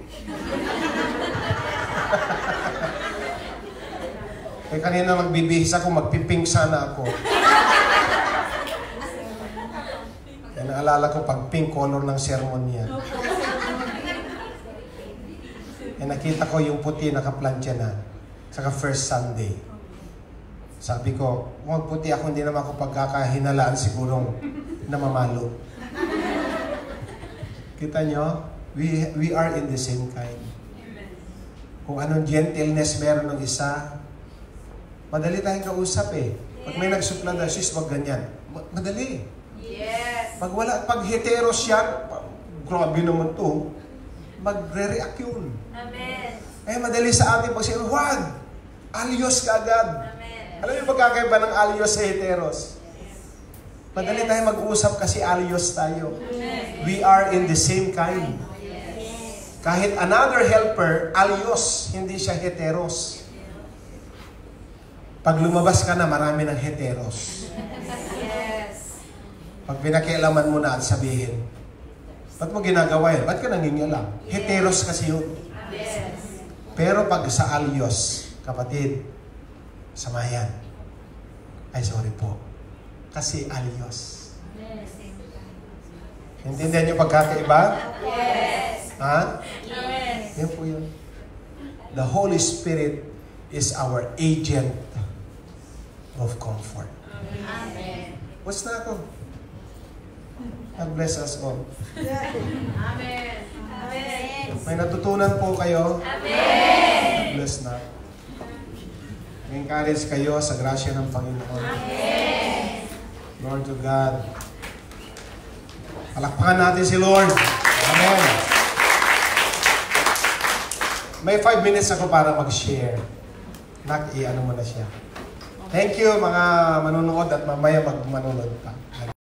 Eh kanina magbibihis ako, magpipink sana ako. Kaya naalala ko pag pink color ng sermon niya. Eh nakita ko yung puti nakaplantya na. Saka first Sunday. Sabi ko, magputi ako, hindi naman ako pagkakahinalaan sigurong namamalo. Kita nyo? We are in the same kind. Kung anong gentleness meron ng isa, Madali tayong kausap eh. Pag may nagsuplada, sis, wag ganyan. Madali. Yes. Pag heteros yan, grabe naman to, magre-react yun. Amen. Eh, madali sa atin pag sinabi, wag! Alios ka agad. Amen. Alam niyo pagkakaiba ng alios sa heteros? Madali tayo mag-uusap kasi alios tayo. We are in the same kind. Kahit another helper, alios, hindi siya heteros. Pag lumabas ka na, marami ng heteros. Yes. Pag pinakialaman mo na at sabihin, ba't mo ginagawa yun? Ba't ka nangingialam? Heteros kasi yun. Yes. Pero pag sa alios, kapatid, samayan. Ay, sorry po. Kasi alios. Intindihan niyo pagkakaiba? Yes. Ha? Amen. Yan po yun. The Holy Spirit is our agent of comfort. Amen. What's na ako? God bless us all. Amen. Amen. May natutunan po kayo. Amen. Bless na. Encourage kayo sa grasya ng Panginoon. Amen. Lord to God. Palakpakan natin si Lord. Amen. May 5 minutes ako para mag-share. I-ano mo na siya. Thank you mga manunood at mamaya mag-manunood pa.